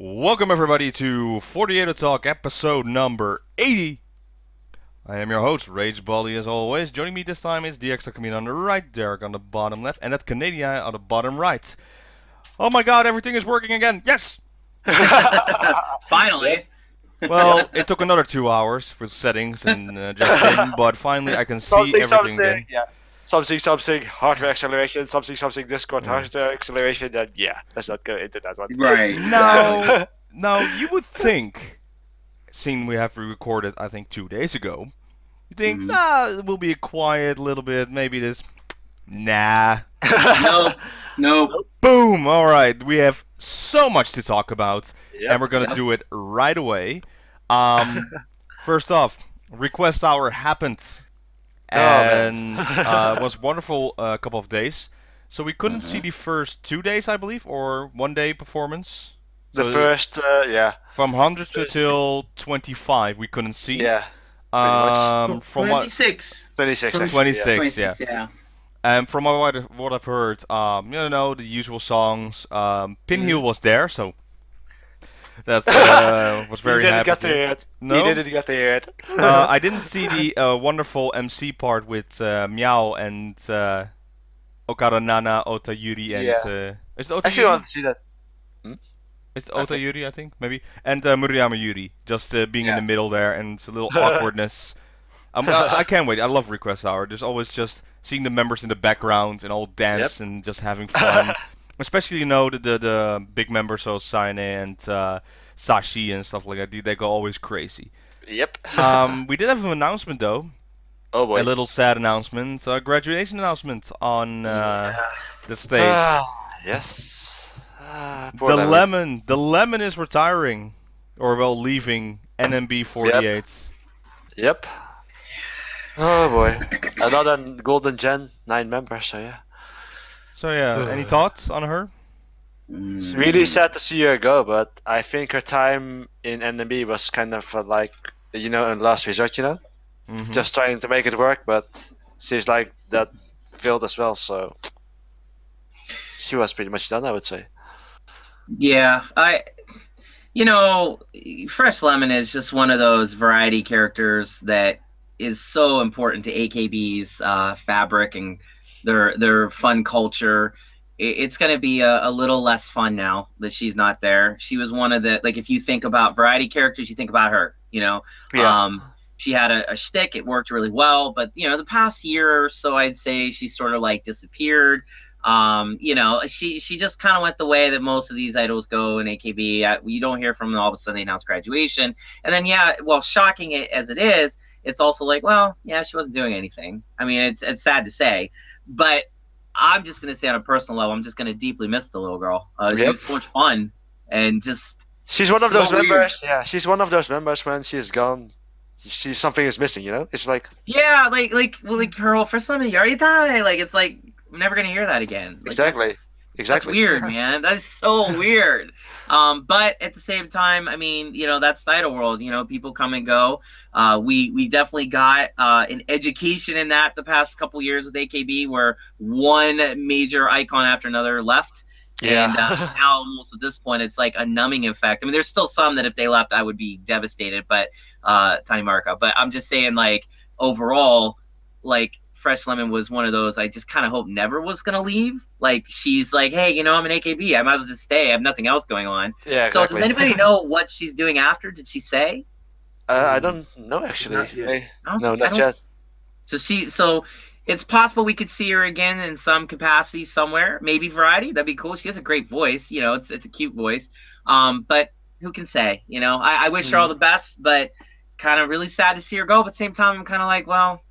Welcome everybody to 48 Talk episode number 80. I am your host, Rage Baldy, as always. Joining me this time is the extra comedian on the right, Derek on the bottom left, and that Canadian on the bottom right. Oh my god, everything is working again! Yes! Finally. Well, it took another 2 hours with settings and just in, but finally I can see everything again. Yeah. Something, hardware acceleration, something, Discord hardware acceleration, and yeah, let's not go into that one. Right. Now, you would think, seeing we have recorded, I think, 2 days ago, you think, it will be a quiet little bit, maybe this. Nah. No. Boom! Alright, we have so much to talk about, and we're gonna do it right away. First off, request hour happened. And it was wonderful couple of days. So we couldn't see the first 2 days, I believe, or 1 day performance. The So first, yeah. from 100 till 25, we couldn't see. Yeah. From what 26. 26, actually, 26, yeah. Yeah. And from what I've heard, the usual songs. Pinwheel was there, so that's was very You didn't happy. get there yet. No? You didn't get there yet. I didn't see the wonderful MC part with Meow and Okada Nana, Ota Yuri, and is it Ota Actually, I Yuri? want to see that. Is it Ota Yuri, I think, maybe, and Murayama Yuri, just being in the middle there, and it's a little awkwardness. I can't wait. I love Request Hour. There's always just seeing the members in the background and all dance and just having fun. Especially, the big members, so Saine and Sashi and stuff like that. They go always crazy. Yep. We did have an announcement though. Oh boy. A little sad announcement. A graduation announcement on the stage. Yes. The lemon is retiring, or well, leaving NMB48. Yep. Oh boy. Another Golden Gen 9 members, so yeah. So yeah, any thoughts on her? It's really sad to see her go, but I think her time in NMB was kind of like, a last resort, just trying to make it work, but seems like that failed as well, so she was pretty much done, I would say. Yeah, Fresh Lemon is just one of those variety characters that is so important to AKB's fabric and their fun culture. It's going to be a little less fun now that she's not there. She was one of the, like, if you think about variety characters, you think about her, She had a shtick. It worked really well. But, the past year or so, I'd say she sort of, like, disappeared. She just kind of went the way that most of these idols go in AKB. You don't hear from them all of a sudden they announce graduation. And then, shocking as it is, it's also like, well, yeah, she wasn't doing anything. I mean, it's sad to say. But I'm just going to say on a personal level, I'm just going to deeply miss the little girl. She was so much fun. And just... She's one of those weird. members, yeah, she's one of those members when she's gone, something is missing, It's like... Yeah, like her whole first time, Yari die. Like, it's like, I'm never going to hear that again. Like, Exactly. That's weird, man. That's so weird. But at the same time, I mean, that's the idol world. People come and go. We definitely got an education in that the past couple years with AKB, where one major icon after another left. Yeah. And now, almost at this point, it's like a numbing effect. I mean, there's still some that if they left, I would be devastated. But Tiny Marca. But I'm just saying, like, overall, like, Fresh Lemon was one of those I just kind of hope never was going to leave. Like, she's like, hey, I'm an AKB. I might as well just stay. I have nothing else going on. Yeah, exactly. So does anybody know what she's doing after? Did she say? I don't know, actually. Not yet. No, not yet. So it's possible we could see her again in some capacity somewhere. Maybe variety. That'd be cool. She has a great voice. It's a cute voice. But who can say? I wish her all the best, but kind of really sad to see her go. But at the same time, I'm kind of like, well,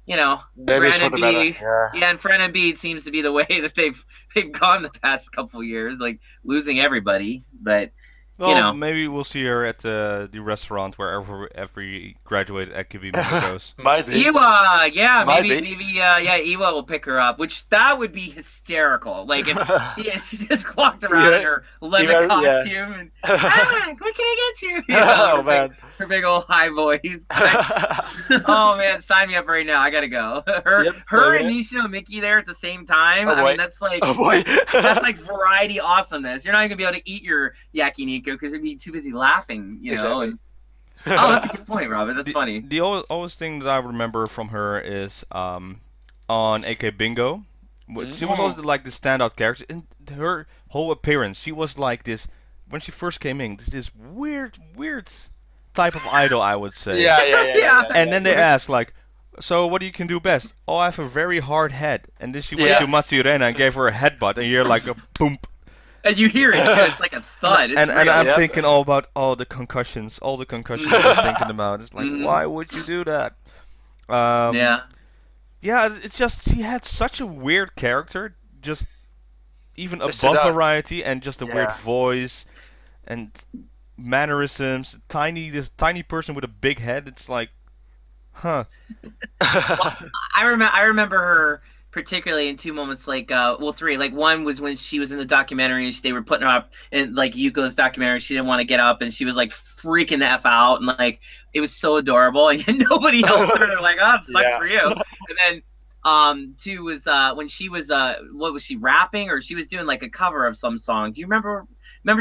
Maybe it's for the better. and for NMB, it seems to be the way that they've gone the past couple years, like losing everybody. But Well, maybe we'll see her at the restaurant wherever every graduated AKB member goes. Might be. Iwa, yeah, Might maybe, Iwa will pick her up, which that would be hysterical. Like if she just walked around in her lemon costume and what can I get you? Oh man, her big old high voice. Oh man, sign me up right now. I gotta go. Her and Nisha and Mickey there at the same time. I mean, that's like that's like variety awesomeness. You're not even gonna be able to eat your yakiniku Tokyo because they'd be too busy laughing, you know. Exactly. And, oh, that's a good point, Robin. That's funny. The always thing that I remember from her is on AK Bingo. She was always like the standout character, and her whole appearance. She was like this when she first came in. This weird type of idol, I would say. Yeah. And then they ask like, so what do you can do best? Oh, I have a very hard head. And then she went to Matsurena and gave her a headbutt, and you're like a boom. And you hear it, it's like a thud. It's and I'm thinking all about all the concussions I'm thinking about. It's like, why would you do that? Yeah, it's just she had such a weird character, just even above variety, and just a weird voice and mannerisms. This tiny person with a big head. It's like, huh. Well, I remember her particularly in two moments, like three. Like one was when she was in the documentary and they were putting her up in like Yuko's documentary. She didn't want to get up and she was like freaking the F out, and like it was so adorable, and nobody helped her. They're like, oh, it sucks for you. And then two was when she was what was she rapping, or she was doing like a cover of some song. Do you remember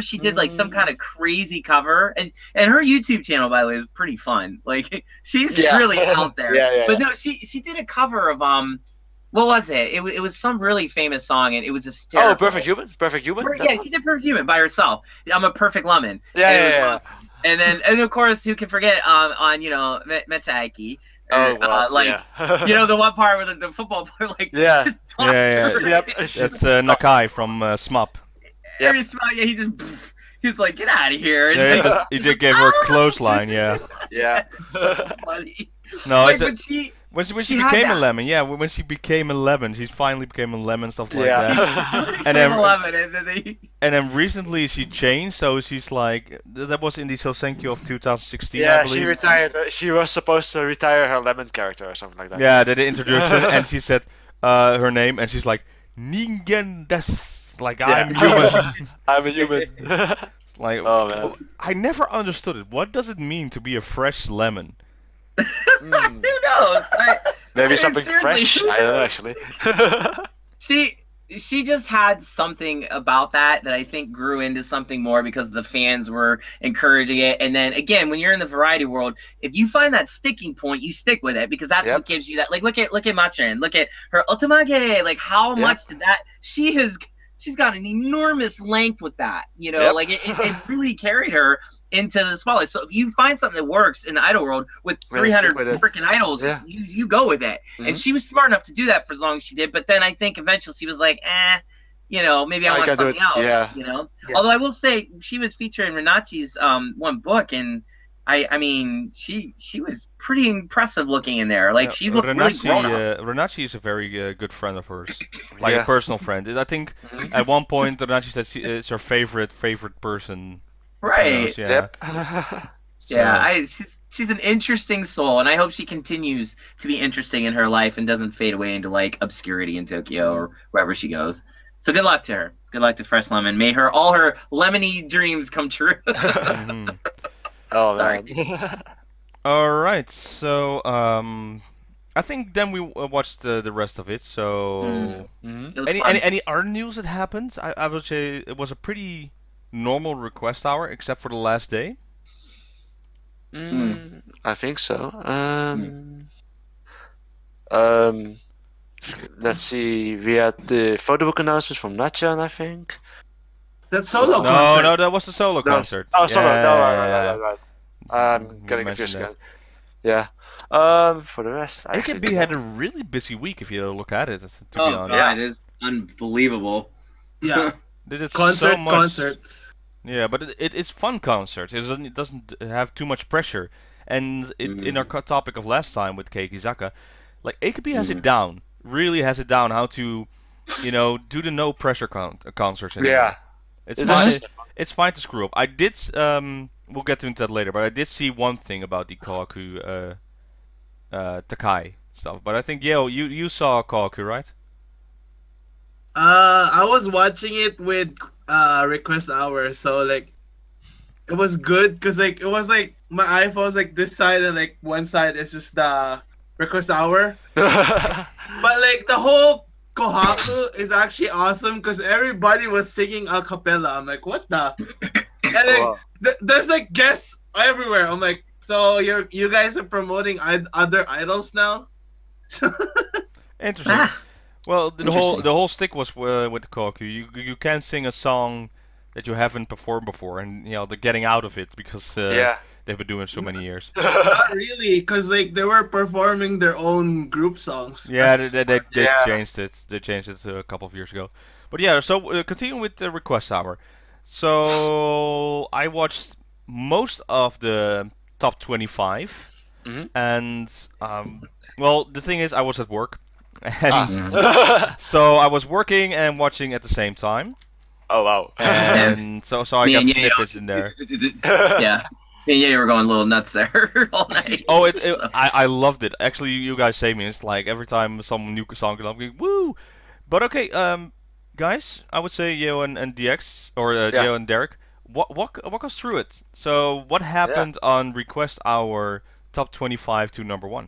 she did like some kind of crazy cover, and her YouTube channel, by the way, is pretty fun. Like she's really out there. But no, she did a cover of what was it? It was some really famous song, and it was hysterical. Oh, Perfect Human? Perfect Human? Yeah, she did Perfect Human by herself. I'm a Perfect Lemon. Yeah. And of course, who can forget on Metaiki? You know, the one part where the football player just That's Nakai from SMUP. He's like, get out of here. And he just gave her a clothesline. Yeah. So funny. No, when she became a lemon, when she became a lemon, she finally became a lemon, stuff like that. And then recently she changed, so she's like, that was in the Sosenkyo of 2016, I believe. She retired. She was supposed to retire her lemon character or something like that. Yeah, they did the introduction, and she said her name, and she's like, Ningen desu, like I'm human. I'm a human. It's like, oh man, I never understood it. What does it mean to be a fresh lemon? Who knows? Maybe something fresh. I don't know, actually. She just had something about that I think grew into something more because the fans were encouraging it. And then again, when you're in the variety world, if you find that sticking point, you stick with it because that's what gives you that. Like look at Machirin, look at her Otamage. Like how much did that? She's got an enormous length with that. You know, like it really carried her into the spotlight. So if you find something that works in the idol world with 300 freaking idols, you go with it. And she was smart enough to do that for as long as she did. But then I think eventually she was like, you know, maybe I want something else. You know. Although I will say she was featured in Renachi's one book, and I mean she was pretty impressive looking in there. Like she looked really grown up. Renachi is a very good friend of hers, like a personal friend. I think at one point Renachi said it's her favorite person. Right. So. She's an interesting soul, and I hope she continues to be interesting in her life and doesn't fade away into like obscurity in Tokyo or wherever she goes. So good luck to her. Good luck to Fresh Lemon. May all her lemony dreams come true. Oh, sorry. All right. So I think then we watched the rest of it. So any other news that happened? I would say it was a pretty normal request hour, except for the last day. I think so. Let's see. We had the photo book announcement from Nachan, I think. That solo concert. No, that was the solo concert. Oh, solo. Right. I'm getting confused again. Yeah. For the rest, AKB had a really busy week if you look at it. To be honest, yeah, it is unbelievable. Yeah. Did it concert, so much. Concerts. Yeah, but it's fun concerts. It doesn't have too much pressure. And in our topic of last time with Keiki Zaka, like AKB has it down. Really has it down how to, do the no pressure concerts. Anymore. It's fine. It's fine to screw up. I did. We'll get into that later. But I did see one thing about the Kawaku Takai stuff. But I think you saw Kawaku, right? I was watching it with request hour, so like it was good because like it was like my iPhone's like this side and like one side is just the request hour. But like the whole Kohaku is actually awesome because everybody was singing a cappella. I'm like, what the? And like, there's like guests everywhere. I'm like, so you guys are promoting other idols now? Interesting. Well, the whole stick was with the Koku. You can sing a song that you haven't performed before, and you know they're getting out of it because they've been doing it so many years. Not really, because like they were performing their own group songs. Yeah, they changed it. They changed it a couple of years ago. But yeah, so continuing with the request hour. So I watched most of the top 25, and well, the thing is, I was at work. And so I was working and watching at the same time. Oh wow! And so I got snippets in there. Yeah, you were going a little nuts there all night. Oh, I loved it. Actually, you guys say me. It's like every time some new song comes up, I'm going, woo! But okay, guys, I would say Yeo and DX or Yeo and Derek. Walk us through it. So what happened on Request Hour? Top 25 to number 1.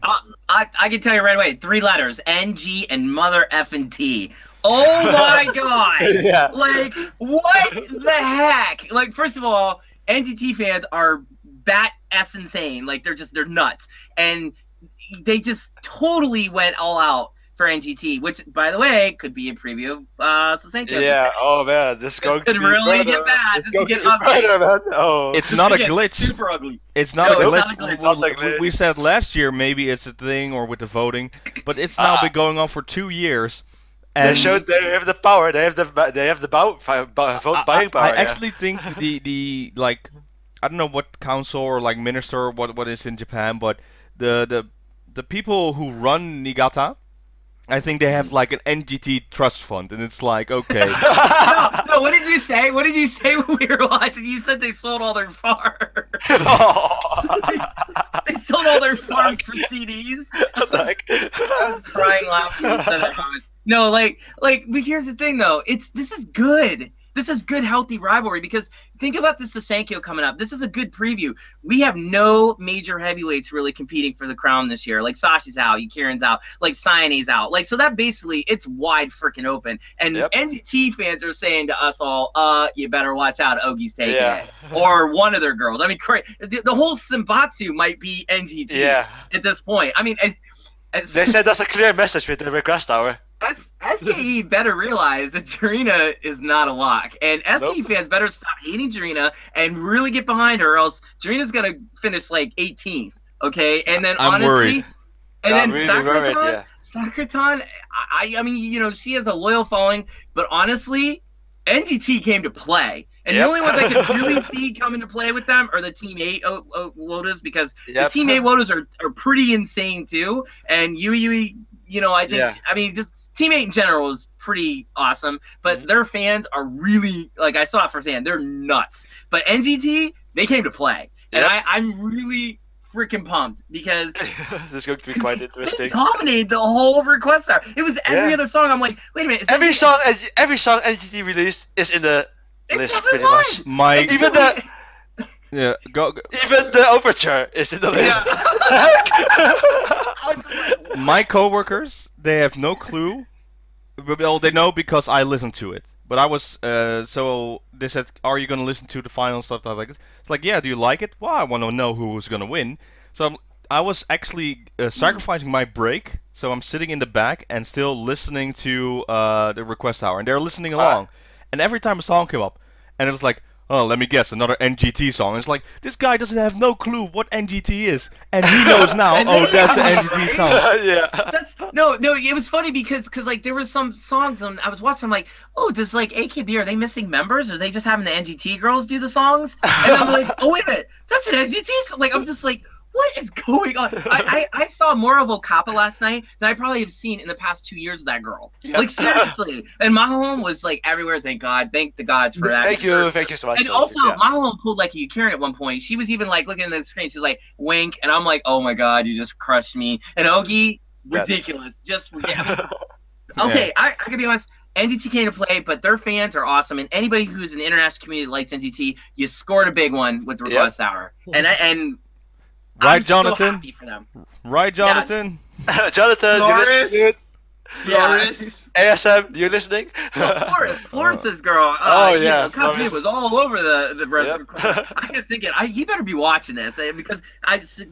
I can tell you right away. 3 letters: NG and mother effing T. Oh my god! Like, what the heck? Like, first of all, NGT fans are bat-ass insane. Like, they're nuts, and they just totally went all out for NGT, which, by the way, could be a preview of Susanko. Yeah. Oh man, this could really get bad. This could get ugly. Oh. It's not a glitch. Super ugly. It's not a glitch. Not a glitch. We said last year maybe it's a thing or with the voting, but it's now been going on for 2 years. And they showed they have the power. They have the vote buying power. I actually think the like I don't know what council or like minister or what is in Japan, but the people who run Niigata, I think they have like an NGT trust fund, and it's like, okay. No, what did you say? What did you say when we were watching? You said they sold all their farms. They sold all their farms for CDs. I was crying laughing. No, like, but here's the thing though. This is good. This is good, healthy rivalry, because think about this Sankyo coming up. This is a good preview. We have no major heavyweights really competing for the crown this year. Like Sashi's out, Yukirin's out, like Sayane's out. Like, so that basically, it's wide freaking open. And NGT fans are saying to us all, you better watch out, Ogi's taking it. Or one of their girls. I mean, the whole Senbatsu might be NGT at this point. I mean, they said that's a clear message with the request hour. SKE better realize that Jarina is not a lock, and SKE fans better stop hating Jarina and really get behind her, or else Jarina's gonna finish like 18th. Okay, and then I'm worried. And then really Sakraton, I mean, you know, she has a loyal following, but honestly, NGT came to play. And the only ones I could really see coming to play with them are the Team 8 Wodas, because the Team 8 Wodas are pretty insane too. And Yui, you know, I think, I mean, just Team 8 in general is pretty awesome, but their fans are really, like, I saw it firsthand, they're nuts. But NGT, they came to play. And I'm really freaking pumped, because this is going to be quite interesting. They dominated the whole request hour. It was every other song. I'm like, wait a minute. Every song NGT released is in the list, pretty much. Even the even the overture is in the list. My coworkers, they have no clue. Well, they know because I listened to it. But I was so they said, "Are you gonna listen to the final stuff?" I was like, "It's like, yeah. Do you like it? Well, I want to know who's gonna win." So I was actually sacrificing my break. So I'm sitting in the back and still listening to the request hour, and they're listening along. And every time a song came up, and it was like, oh, let me guess, another NGT song. And it's like, this guy doesn't have no clue what NGT is, and he knows now. Oh, that's an NGT song. No, it was funny because like there was some songs, and I was watching, I'm like, oh, does like AKB, are they missing members? Or are they just having the NGT girls do the songs? And I'm like, oh wait a minute, that's an NGT song. Like, I'm just like, what is going on? I saw more of Okapa last night than I probably have seen in the past 2 years of that girl. Like, seriously. And Mahalon was like everywhere. Thank God. Thank the gods for that. Thank you so much. And also, Mahalon pulled like a Yukirin at one point. She was even like looking at the screen. She's like, wink. And I'm like, oh my God, you just crushed me. And Ogi, ridiculous. Just ridiculous. Okay, I can be honest. NGT came to play, but their fans are awesome. And anybody who's in the international community that likes NGT, you scored a big one with the request hour. And right, I'm Jonathan? so happy for them. Right, Jonathan? Jonathan, Norris. Floris. ASM, you listening? Well, Floris's girl. Oh, you yeah, know, Kaigi was all over the Yep. I kept thinking, he better be watching this because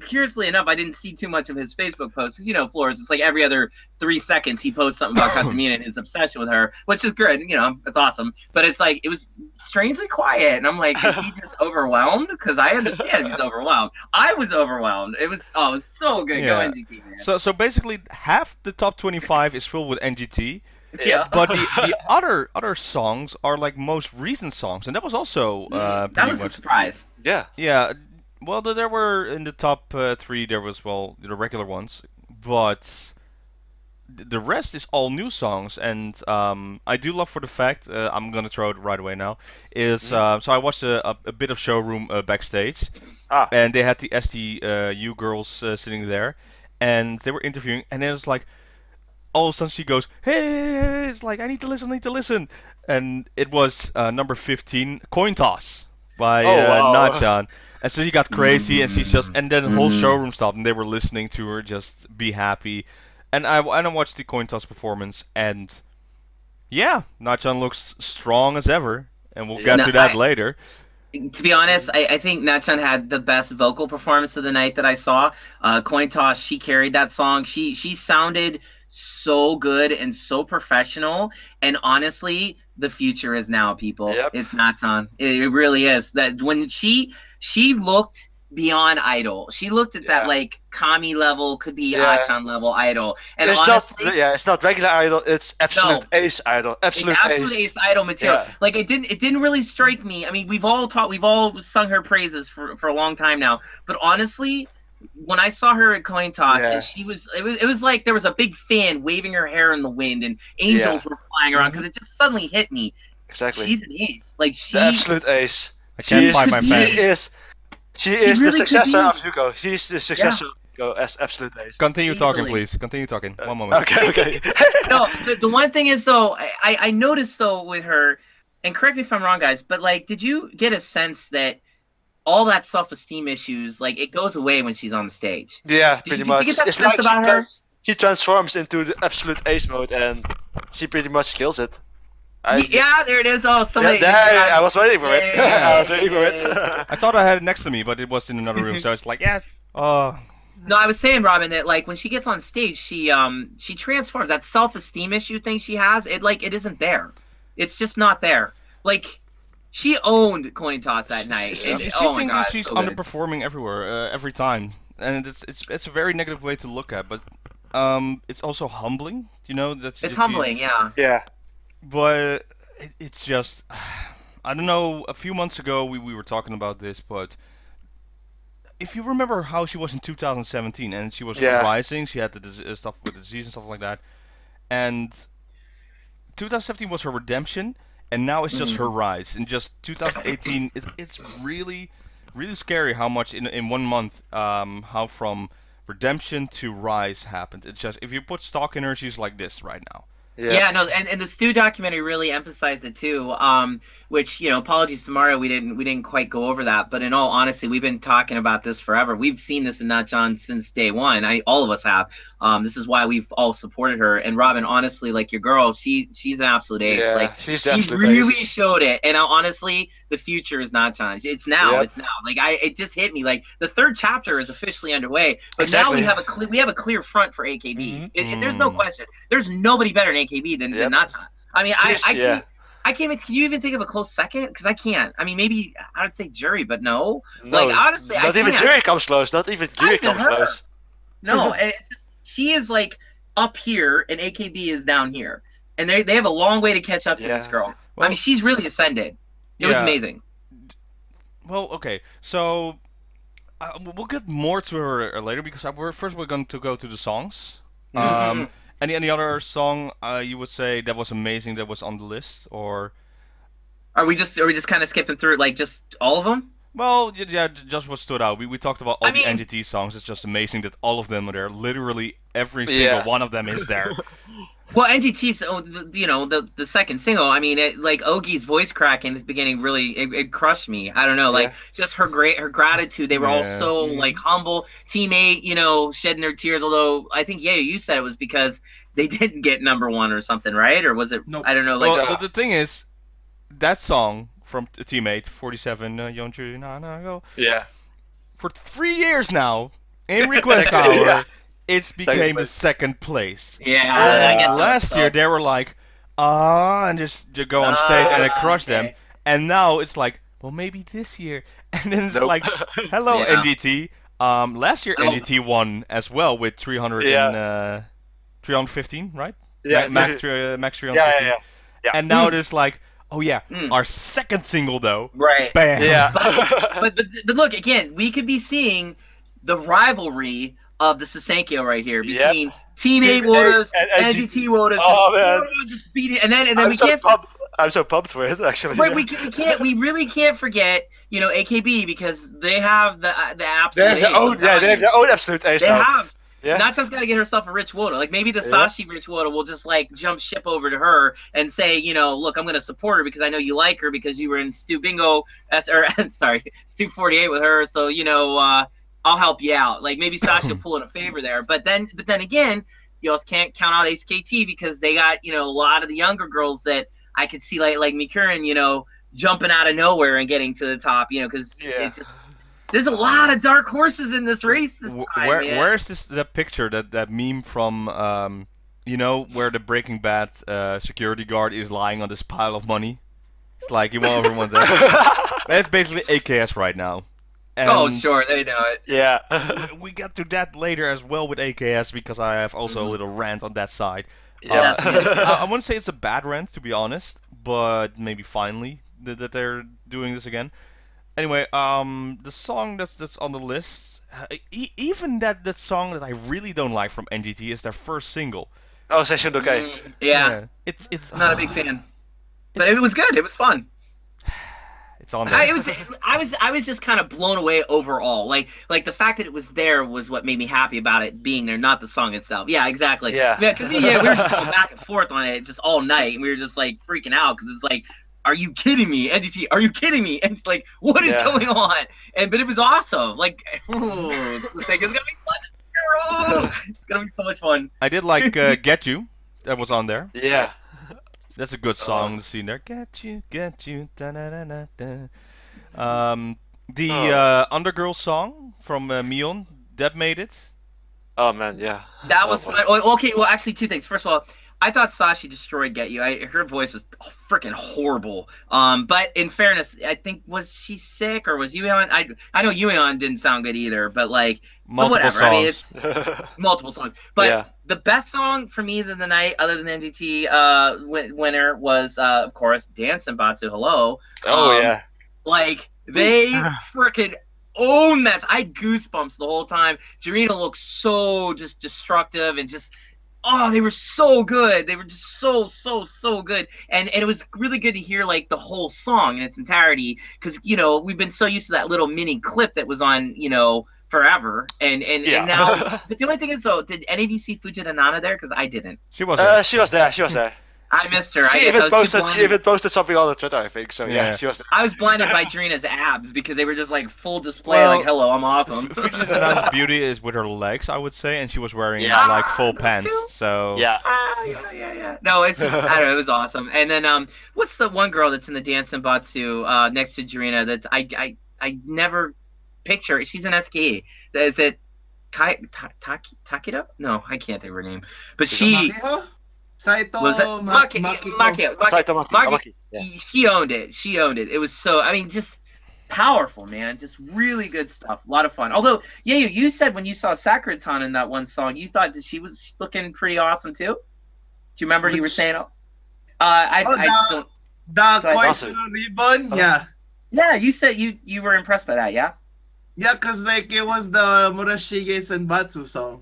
curiously enough, I didn't see too much of his Facebook posts because you know Floris. It's like every other 3 seconds he posts something about Katamina and his obsession with her, which is good. You know, it's awesome. But it's like it was strangely quiet, and I'm like, is he just overwhelmed? Because I understand he's overwhelmed. I was overwhelmed. It was so good. Go NGT, man. So basically, half the top 25 is filled with NGT. Yeah. But the other songs are like most recent songs, and that was also that was a surprise. Yeah. Yeah. Well, there were in the top 3. There was the regular ones, but the rest is all new songs, and I do love for the fact I'm gonna throw it right away now. So I watched a bit of showroom backstage, and they had the STU girls sitting there, and they were interviewing, and it was like. All of a sudden she goes, hey, it's like, I need to listen. And it was number 15, Coin Toss by Nachan. And so she got crazy, and she's just, and then the whole showroom stopped, and they were listening to her just be happy. And I watched the Coin Toss performance, and yeah, Nachan looks strong as ever, and we'll get to that later. To be honest, I think Nachan had the best vocal performance of the night that I saw. Coin Toss, she carried that song. She sounded so good and so professional, and honestly the future is now, people. It's Nachan. It really is. That when she looked beyond idol, she looked at that like Kami level, could be Achan level idol, and it's honestly, it's not regular idol, it's absolute ace idol, absolute ace idol material. Like it didn't really strike me. I mean, we've all sung her praises for a long time now, but honestly, when I saw her at Coin Toss, and it was like there was a big fan waving her hair in the wind, and angels were flying around because it just suddenly hit me. Exactly. She's an ace. Like the absolute ace. I can't find my fan. She is the successor of HaruJuu-ku. She's the successor of HaruJuu-ku as absolute ace. Continue talking, please. Continue talking. One moment. Okay. No, the one thing is though, I noticed though with her, and correct me if I'm wrong, guys, but like, did you get a sense that all that self-esteem issues, like, it goes away when she's on the stage? Yeah, pretty much. Did you get that sense about her? She transforms into the absolute ace mode, and she pretty much kills it. Yeah, there it is. Oh, somebody. I was waiting for it. I was waiting for it. I thought I had it next to me, but it was in another room, so it's like, No, I was saying, Robin, that like when she gets on stage, she transforms. That self-esteem issue thing she has, it isn't there. It's just not there. Like. She owned Coin Toss that night. She thinks she's underperforming everywhere, every time, and it's a very negative way to look at. But it's also humbling, you know. It's humbling, yeah. But it's just, I don't know. A few months ago, we were talking about this, but if you remember how she was in 2017, and she was rising, she had the stuff with the disease and stuff like that, and 2017 was her redemption. And now it's just her rise. In just 2018, it's really, really scary how much in 1 month, how from redemption to rise happened. It's just, if you put stock in her, she's like this right now. Yeah, no, and the Stu documentary really emphasized it too. Which, you know, apologies to Mario, we didn't quite go over that, but in all honesty, we've been talking about this forever. We've seen this in Nachan since day one. All of us have. This is why we've all supported her. And Robin, honestly, like your girl, she's an absolute ace. Yeah, like she really showed it. And honestly, the future is Nachan. It's now. Yep. It's now. Like it just hit me. Like the 3rd chapter is officially underway, but now we have a clear front for AKB. There's no question. There's nobody better than AKB than Nachan. I mean, I can't. Can you even think of a close second? Because I can't. I mean, maybe I would say Jury, but no. Like honestly, not even Jury comes close. Not even Jury comes close. No, and she is like up here, and AKB is down here, and they have a long way to catch up to this girl. Well, I mean, she's really ascended. It was amazing. Well, okay, so we'll get more to her later because we're going to go to the songs. Any other song you would say that was amazing that was on the list, or are we just kind of skipping through like just all of them? Well, yeah, just what stood out. We talked about all the NGT songs. It's just amazing that all of them are there. Literally every single one of them is there. Well, NGT's, you know, the second single. I mean, like Ogi's voice crack in the beginning really it crushed me. I don't know, like just her gratitude. They were all so like humble. Team 8, you know, shedding their tears. Although I think you said it was because they didn't get #1 or something, right? Or was it? Nope. I don't know. Like, Well, the thing is, that song from Teammate 47, Yonju Nana go. Yeah. For 3 years now, in Request Hour, it's became the second place. yeah. I guess Last year they were like, and just go on stage and it crushed them. And now it's like, well, maybe this year. And then it's like, hello, Yeah. NGT. Last year NGT won as well with 315, right? Yeah. Max 315. Yeah. And now there's like, oh yeah, our second single though. Right. Bam. Yeah. but look, again, we could be seeing the rivalry of the Sasenkyo right here between Team 8 Wotas and NGT Wotas. Oh man, just beat it, and then I'm we so can't. pumped. I'm so pumped for it actually. Right, we can't. We really can't forget, you know, AKB because they have the absolute. They have their own absolute ace. They have. Yeah. Natsu's got to get herself a Rich Wota. Like maybe the Sashi Rich Wota will just like jump ship over to her and say, you know, look, I'm gonna support her because I know you like her because you were in Stu Bingo, Stu 48 with her. So you know, I'll help you out. Like maybe Sashi will pull in a favor there. But then again, you also can't count out HKT because they got, you know, a lot of the younger girls that I could see like Mikurin, you know, jumping out of nowhere and getting to the top. You know, because it just. There's a lot of dark horses in this race this time. Where's that picture, that meme from, you know, where the Breaking Bad security guard is lying on this pile of money? It's like, you want everyone there. That's basically AKS right now. And sure, they know it. Yeah. we get to that later as well with AKS because I have also a little rant on that side. Yeah. I wouldn't say it's a bad rant, to be honest, but maybe finally that they're doing this again. Anyway, the song that's on the list, even that song that I really don't like from NGT is their first single. Oh, Session okay. Yeah. It's not a big fan, but it was good. It was fun. It's on there. I was just kind of blown away overall. Like the fact that it was there was what made me happy about it being there, not the song itself. Yeah, exactly. Yeah. Because we were just going back and forth on it just all night, and we were just like freaking out because it's like, are you kidding me, NGT? Are you kidding me? And it's like, what is going on? But it was awesome. Like, it's gonna be fun. It's gonna be so much fun. I did like Get You. That was on there. Yeah. That's a good song to see there. Get you, da da da da da. The Undergirl song from Mion, that made it. Oh man, yeah. That was fun. Okay, well, actually, two things. First of all, I thought Sashi destroyed Get You. Her voice was freaking horrible. But in fairness, I think, was she sick or was Yueon? I know Yueon didn't sound good either. But like, multiple songs. I mean, it's multiple songs. But the best song for me than the night, other than NGT winner, was of course Dance Senbatsu. Hello. Yeah. Like they freaking own that. I had goosebumps the whole time. Jirina looked so just destructive and just. Oh, they were so good. They were just so good. And it was really good to hear like the whole song in its entirety because, you know, we've been so used to that little mini clip that was on, you know, forever. And now, but the only thing is though, did any of you see Fujita Nana there? Because I didn't. She was there. She was there. She was there. I missed her. She even posted something on Twitter, I think. So yeah, she was there. I was blinded by Jirina's abs because they were just like full display. Like, hello, I'm awesome. Fujita Nana's beauty is with her legs, I would say, and she was wearing like full pants. So yeah. No, it's just, I don't know. It was awesome. And then what's the one girl that's in the Dance Senbatsu next to Jirina that I never picture? She's an SKE. Is it Takida? No, I can't think of her name. But she. Saito was that Maki? Yeah. She owned it. It was so. I mean, just powerful, man. Just really good stuff. A lot of fun. Although, yeah, you said when you saw Sakura-tan in that one song, you thought that she was looking pretty awesome too. Do you remember you were saying? The Koizuru ribbon. Yeah. Yeah, you said you were impressed by that. Yeah. Yeah, cause like it was the Murashige Senbatsu song.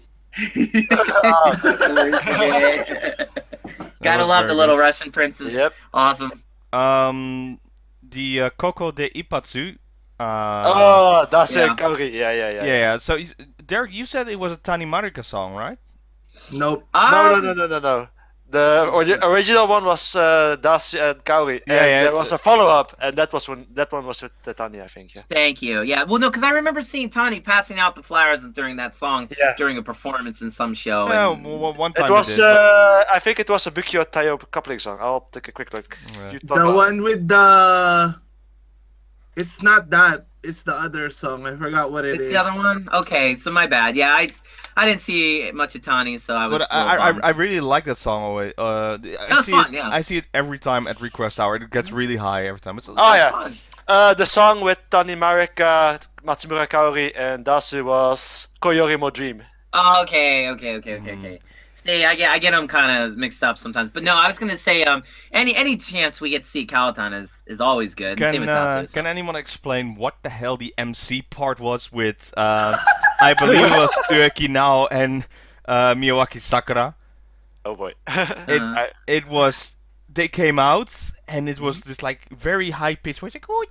Gotta love the little Russian princess. Yep. Awesome. The Koko de Ipatsu. That's it, Kaigi. Yeah. So, Derek, you said it was a Tani Marika song, right? Nope. No. The original one was Dasu and Kaori. Yeah, yeah, there was a follow-up, and that one was with Tani, I think. Yeah. Thank you. Yeah. Well, no, because I remember seeing Tani passing out the flowers during that song during a performance in some show. Yeah, and... one time it was. did, I think it was a Bukyo Tayo coupling song. I'll take a quick look. Yeah. The one with the. It's not that. It's the other song. I forgot what it is. It's the other one. Okay, so my bad. Yeah, I didn't see much of Tani, so I was. But I really like that song always. I see fun, it, yeah. I see it every time at Request Hour. It gets really high every time. It's, yeah. The song with Tani Marika, Matsumura Kaori, and Dasu was Koyorimo Dream. Oh, okay. See, I get them kind of mixed up sometimes. But no, I was gonna say, any chance we get to see Kaotan is always good. Same with Dasu, so. Can anyone explain what the hell the MC part was with? I believe it was Ueki Nao and Miyawaki Sakura. Oh boy. It was. They came out and it was this like very high pitched voice, like oh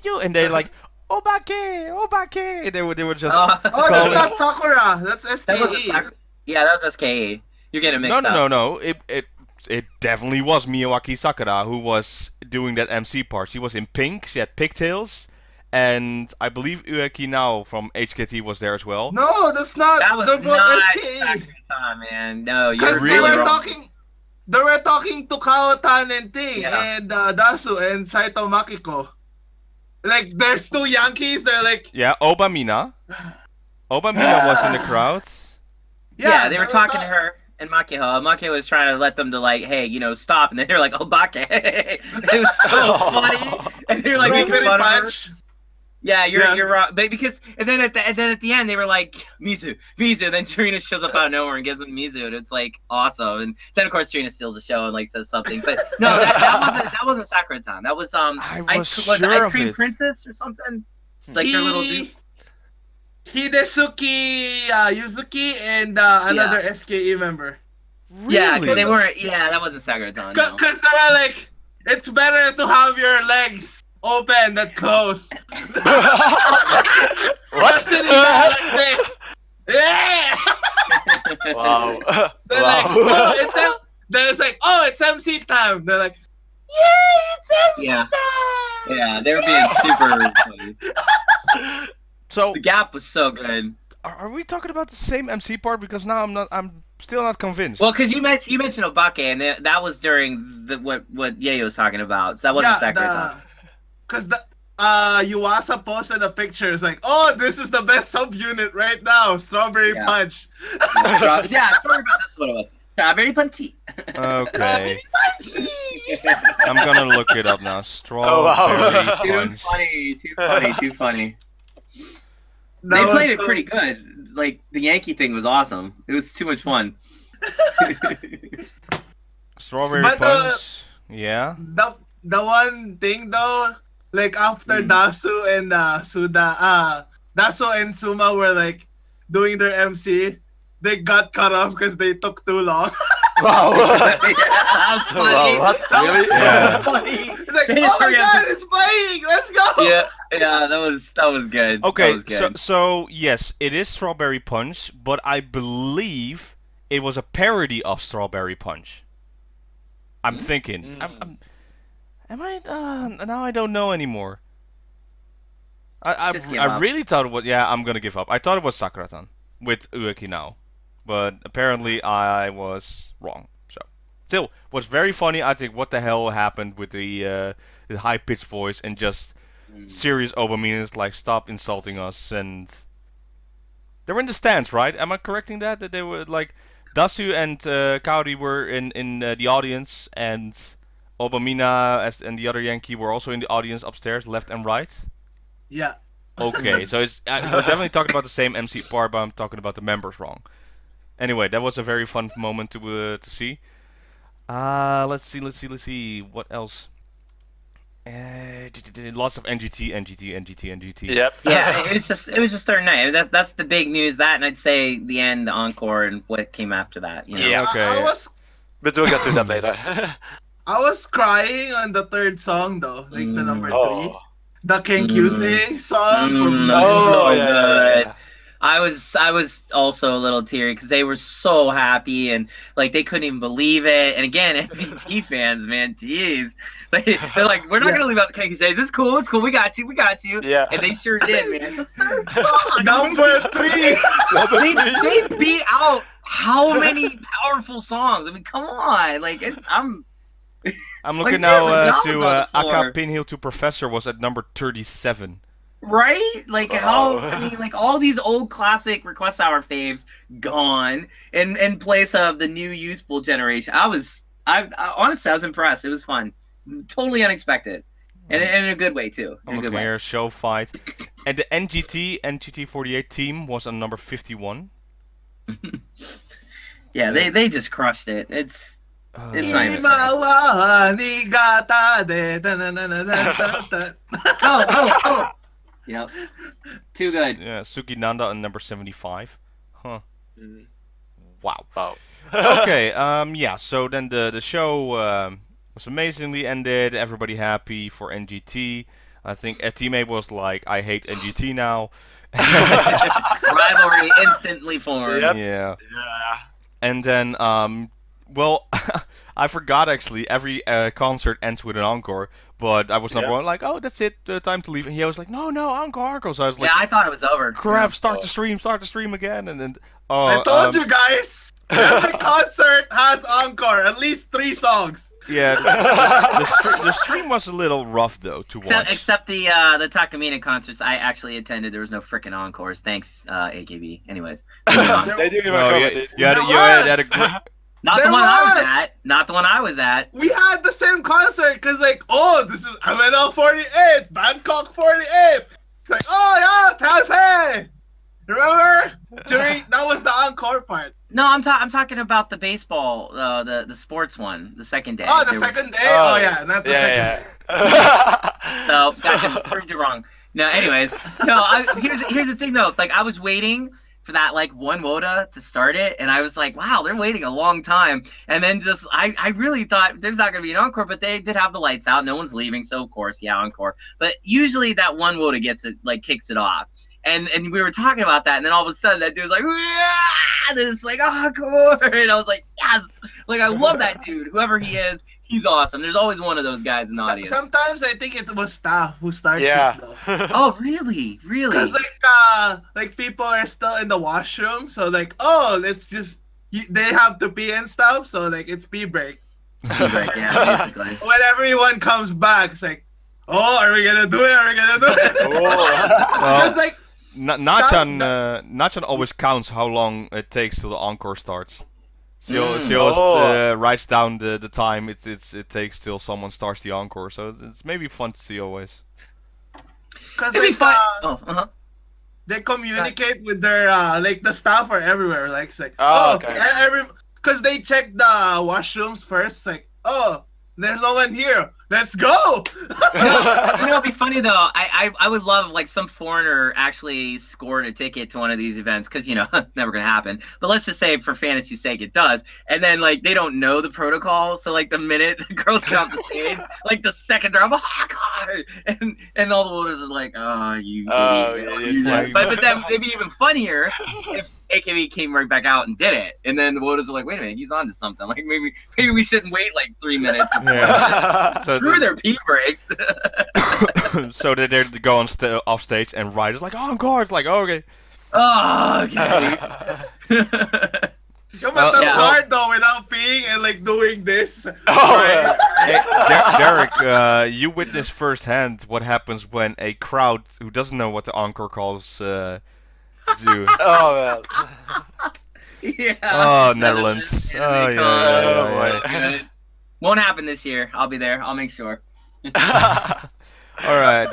you, and they like obake. They were just. That's not Sakura. That's SKE. Yeah, that was SKE. You're getting mixed up. No. It definitely was Miyawaki Sakura who was doing that MC part. She was in pink. She had pigtails. And I believe Ueki Nao from HKT was there as well. No, that's not. That was not Sakura, man. No, you're really wrong. They were talking to Kaotan and Ting and Dasu and Saito Makiko. Like, there's two Yankees. They're like. Yeah, Obamina. Obamina was in the crowd. Yeah, they were talking to her and Makiho. Makiho was trying to let them to like, hey, stop, and then they're like, obake. It was so funny, and they're like making fun of her. Yeah, you're wrong. But because and then at the end they were like Mizu. Then Trina shows up out of nowhere and gives them Mizu, and it's like awesome. And then of course Trina steals the show and like says something. But no, that wasn't Sakura-tan. That was Ice Cream Princess or something. Like their little dude. Hidesuki, Yuzuki, and another SKE member. Really? Yeah, because they weren't. Yeah, that wasn't Sakura-tan. Because they were like, it's better to have your legs open than closed. What? Sitting there like this. Yeah. Wow. They're like, oh, it's like, oh, it's MC time. They're like, yay, it's MC time. Yeah, they were being super funny. So the gap was so good. Are we talking about the same MC part? Because now I'm still not convinced. Well, because you mentioned Obake, and that was during what Yayo was talking about. So that wasn't Sakura-tan. Because Yuasa posted a picture. It's like, oh, this is the best subunit right now. Strawberry Punch. Strawberry Punch. That's what it was. Strawberry Punchy. Okay. I'm gonna look it up now. Strawberry Punch. Too funny. They played it pretty good. Like the Yankee thing was awesome. It was too much fun. Strawberry Punch. Yeah. The one thing though, like after Dasu and Dasu and Suma were like doing their MC, they got cut off because they took too long. Wow. Wow, what? Really? Yeah. Funny. It's like, oh my god, it's playing! Let's go! Yeah, that was good. Okay, was good. So yes, it is Strawberry Punch, but I believe it was a parody of Strawberry Punch. I'm thinking. Am I? Now I don't know anymore. I really thought it was. Yeah, I'm gonna give up. I thought it was Sakura-tan with Ueki Nao, but apparently I was wrong. So, still, was very funny. I think what the hell happened with the high pitched voice and just serious Obaminas like stop insulting us, and they were in the stands, right? Am I correcting that? That they were like Dasu and Kaori were in the audience, and Obamina and the other Yankee were also in the audience upstairs, left and right. Yeah. Okay, so it's we're definitely talking about the same MC part, but I'm talking about the members wrong. Anyway, that was a very fun moment to see. Let's see. What else? Lots of NGT. Yep. Yeah, it was just their night. That's the big news. That, and I'd say the end, the encore, and what came after that. You know? Yeah. Okay. But we'll get to that later. I was crying on the third song though, like the number 3. The Kenkyuse song. So good. I was also a little teary because they were so happy and like they couldn't even believe it. And again, NGT fans, man, jeez, they're like, we're not gonna leave out the Kaigi stage. This is cool. It's cool. We got you. We got you. Yeah. And they sure did, man. Number 3. They beat out how many powerful songs? I mean, come on. Like I'm looking like, now to on the floor. Aka Pinhill to Professor was at number 37. Right? Like how I mean, like all these old classic request hour faves gone in place of the new youthful generation. I honestly I was impressed. It was fun. Totally unexpected. And in a good way too. In a good way. Here, show fight. And the NGT48 team was on number 51. Yeah, they just crushed it. It's not even oh. Yep. Too good. Yeah, Suki Nanda on number 75. Huh. Wow. Wow. Okay, yeah, so then the show was amazingly ended, everybody happy for NGT. I think a teammate was like, I hate NGT now. Rivalry instantly formed. Yep. Yeah. Yeah. And then, well, I forgot actually, every concert ends with an encore, but I was number one, like, oh, that's it, time to leave. And he was like, no, encore. So I was like, Yeah, I thought it was over. crap, start the stream again. And then, I told you guys, every concert has encore, at least 3 songs. Yeah, the stream was a little rough though to watch. Except the Takamina concerts I actually attended. There was no freaking encores. Thanks, AKB. Anyways, They didn't even No, you had a great... not the one I was at. Not the one I was at. We had the same concert because, like, oh, this is MNL48, Bangkok 48. It's like, oh yeah, Taipei. Remember? That was the encore part. No, I'm talking about the baseball, the sports one, the second day. Oh, the second day? Oh, yeah, not the second. Yeah. So, gotcha, proved you wrong. No, anyways, no. Here's the thing though. Like, I was waiting for that like one WOTA to start it, and I was like, wow, they're waiting a long time. And then just I really thought there's not gonna be an encore, but they did have the lights out. No one's leaving, so of course, yeah, encore. But usually that one WOTA gets it, like, kicks it off. And we were talking about that, and then all of a sudden that dude was like, "Wah!" And it's like, oh, cool. And I was like, yes, like I love that dude. Whoever he is, he's awesome. There's always one of those guys in the audience. Sometimes I think it was staff who starts Yeah. it though. Oh, really? Because like people are still in the washroom, so like, oh, let's just they have to pee and stuff, so like it's pee break. Right, yeah, basically. When everyone comes back, it's like, oh, are we gonna do it? Are we gonna do it? Well, It's like. Nachan always counts how long it takes till the encore starts. She always writes down the time it takes till someone starts the encore. So it's maybe fun to see always. Because It'd be fun. They communicate with their like the staff are everywhere. Like it's like okay. Because they check the washrooms first. Like, oh, there's no one here. Let's go. It'd be funny though. I would love like some foreigner actually scored a ticket to one of these events because never gonna happen. But let's just say for fantasy's sake it does. And then like they don't know the protocol, so like the minute the girls get off the stage, like the second they're up, oh god, and all the voters are like, oh you idiot. But then it'd be even funnier if AKB came right back out and did it, and then the voters were like, wait a minute, he's on to something. Like maybe we shouldn't wait like 3 minutes. Yeah. So Screw their pee breaks. so they go on off stage and write. It's like, oh, encore. It's like, oh, okay. Oh, okay. But that's hard though, without peeing and like doing this. Oh, Hey, Derek, you witnessed firsthand what happens when a crowd who doesn't know what the encore calls do. Oh man. Yeah. Oh, Netherlands. Oh, yeah. Won't happen this year. I'll be there. I'll make sure. Alright.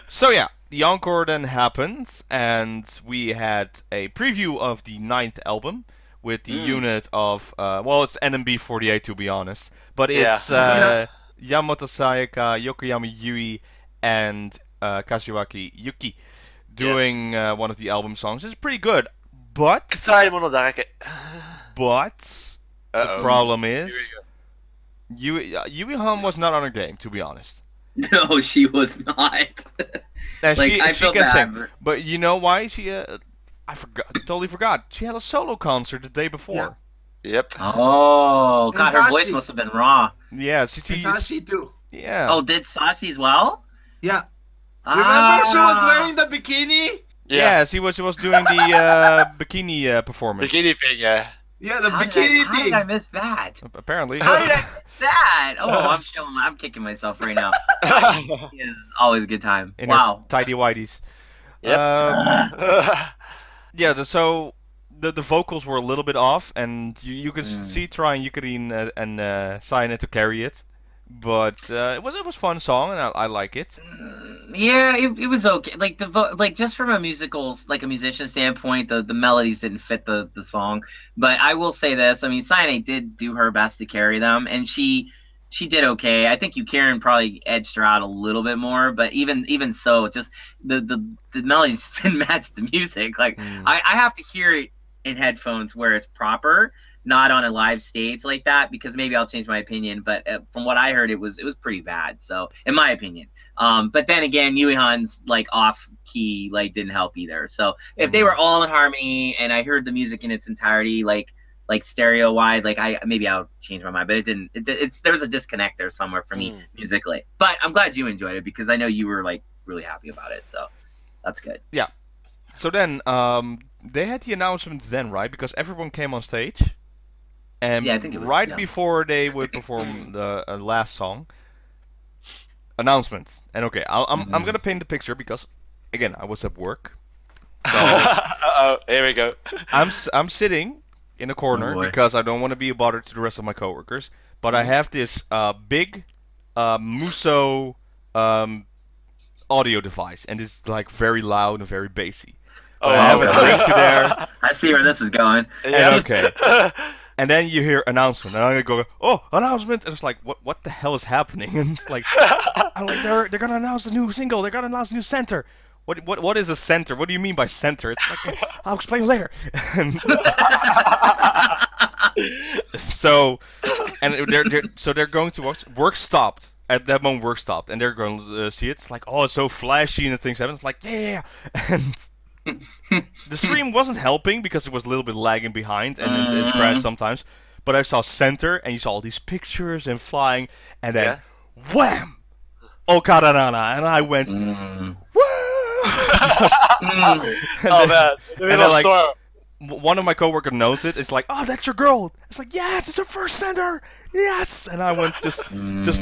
So, yeah, the encore then happened, and we had a preview of the 9th album with the unit of, well, it's NMB48 to be honest, but it's Yamato Sayaka, Yokoyama Yui, and Kashiwaki Yuki doing one of the album songs. It's pretty good, but the problem is Yui-han was not on her game, to be honest. No, she was not. And Like, she I feel can bad. sing, but you know why she I totally forgot. She had a solo concert the day before. Yep. Oh, God, her voice Sashi. must have been raw. Yeah, And Sashi too. Yeah. Oh, did Sashi as well? Yeah. Remember she was Ah. wearing the bikini? Yeah, she was doing the bikini performance. Bikini thing, yeah. Yeah, the How bikini did thing. I miss that? Apparently. How did I miss that? Oh, I'm kicking myself right now. It is always a good time. In her Wow. tidy whities. Yep. Yeah, so the vocals were a little bit off, and you could see Try and Yukarin and Sign to carry it. But it was a fun song, and I like it. Yeah, it was okay. Like like just from a musician standpoint, the melodies didn't fit the song. But I will say this: I mean, Cyanate did do her best to carry them, and she did okay. I think Karen probably edged her out a little bit more, but even so, just the melodies didn't match the music. Like I have to hear it in headphones where it's proper, not on a live stage like that, because maybe I'll change my opinion. But from what I heard, it was pretty bad. So in my opinion, but then again, Yui Han's like off key like didn't help either. So if they were all in harmony and I heard the music in its entirety, like stereo wise, like I'll change my mind, but it didn't. There was a disconnect there somewhere for me musically. But I'm glad you enjoyed it because I know you were like really happy about it. So that's good. Yeah. So then they had the announcement then, right? Because everyone came on stage. And Yeah, I think it was, right yeah. before they would perform the last song, announcement. And okay, I'm gonna paint the picture because, again, I was at work. So Uh-oh, here we go. I'm sitting in a corner boy. because I don't want to be a bother to the rest of my coworkers. But I have this big Muso audio device, and it's like very loud and very bassy. But I have it linked to there. I see where this is going. And okay. And then you hear announcement, and I go, oh, announcement! And it's like, what the hell is happening? And it's like, I'm like, they're gonna announce a new single. They're gonna announce a new center. What is a center? What do you mean by center? It's like, I'll explain later. So, and they're going to watch. Work stopped at that moment. Work stopped, and they're going to see it. It's like, oh, it's so flashy and things happen. It's like, yeah, and. The stream wasn't helping because it was a little bit lagging behind and it crashed sometimes. But I saw center and you saw all these pictures and flying, and then wham! Okaranana, and I went woo! Oh man, and then, like, one of my coworkers knows it. It's like, oh, that's your girl. It's like, yes, it's her first center. Yes, and I went just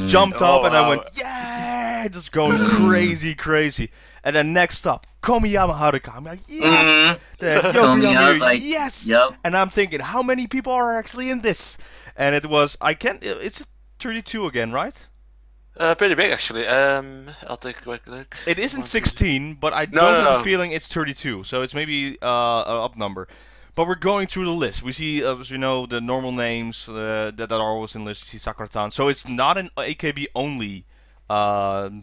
jumped up and I went, yeah, just going crazy. And then next up, Komiyama Haruka. I'm like, yes! Komiya's like, yes! Yep. And I'm thinking, how many people are actually in this? And it was, it's 32 again, right? Pretty big actually. I'll take a quick look. It isn't 16, but I No, don't no, have no. a feeling it's 32. So it's maybe an up number. But we're going through the list. We see, as you know, the normal names that are always in the list. You see Sakura-tan. So it's not an AKB only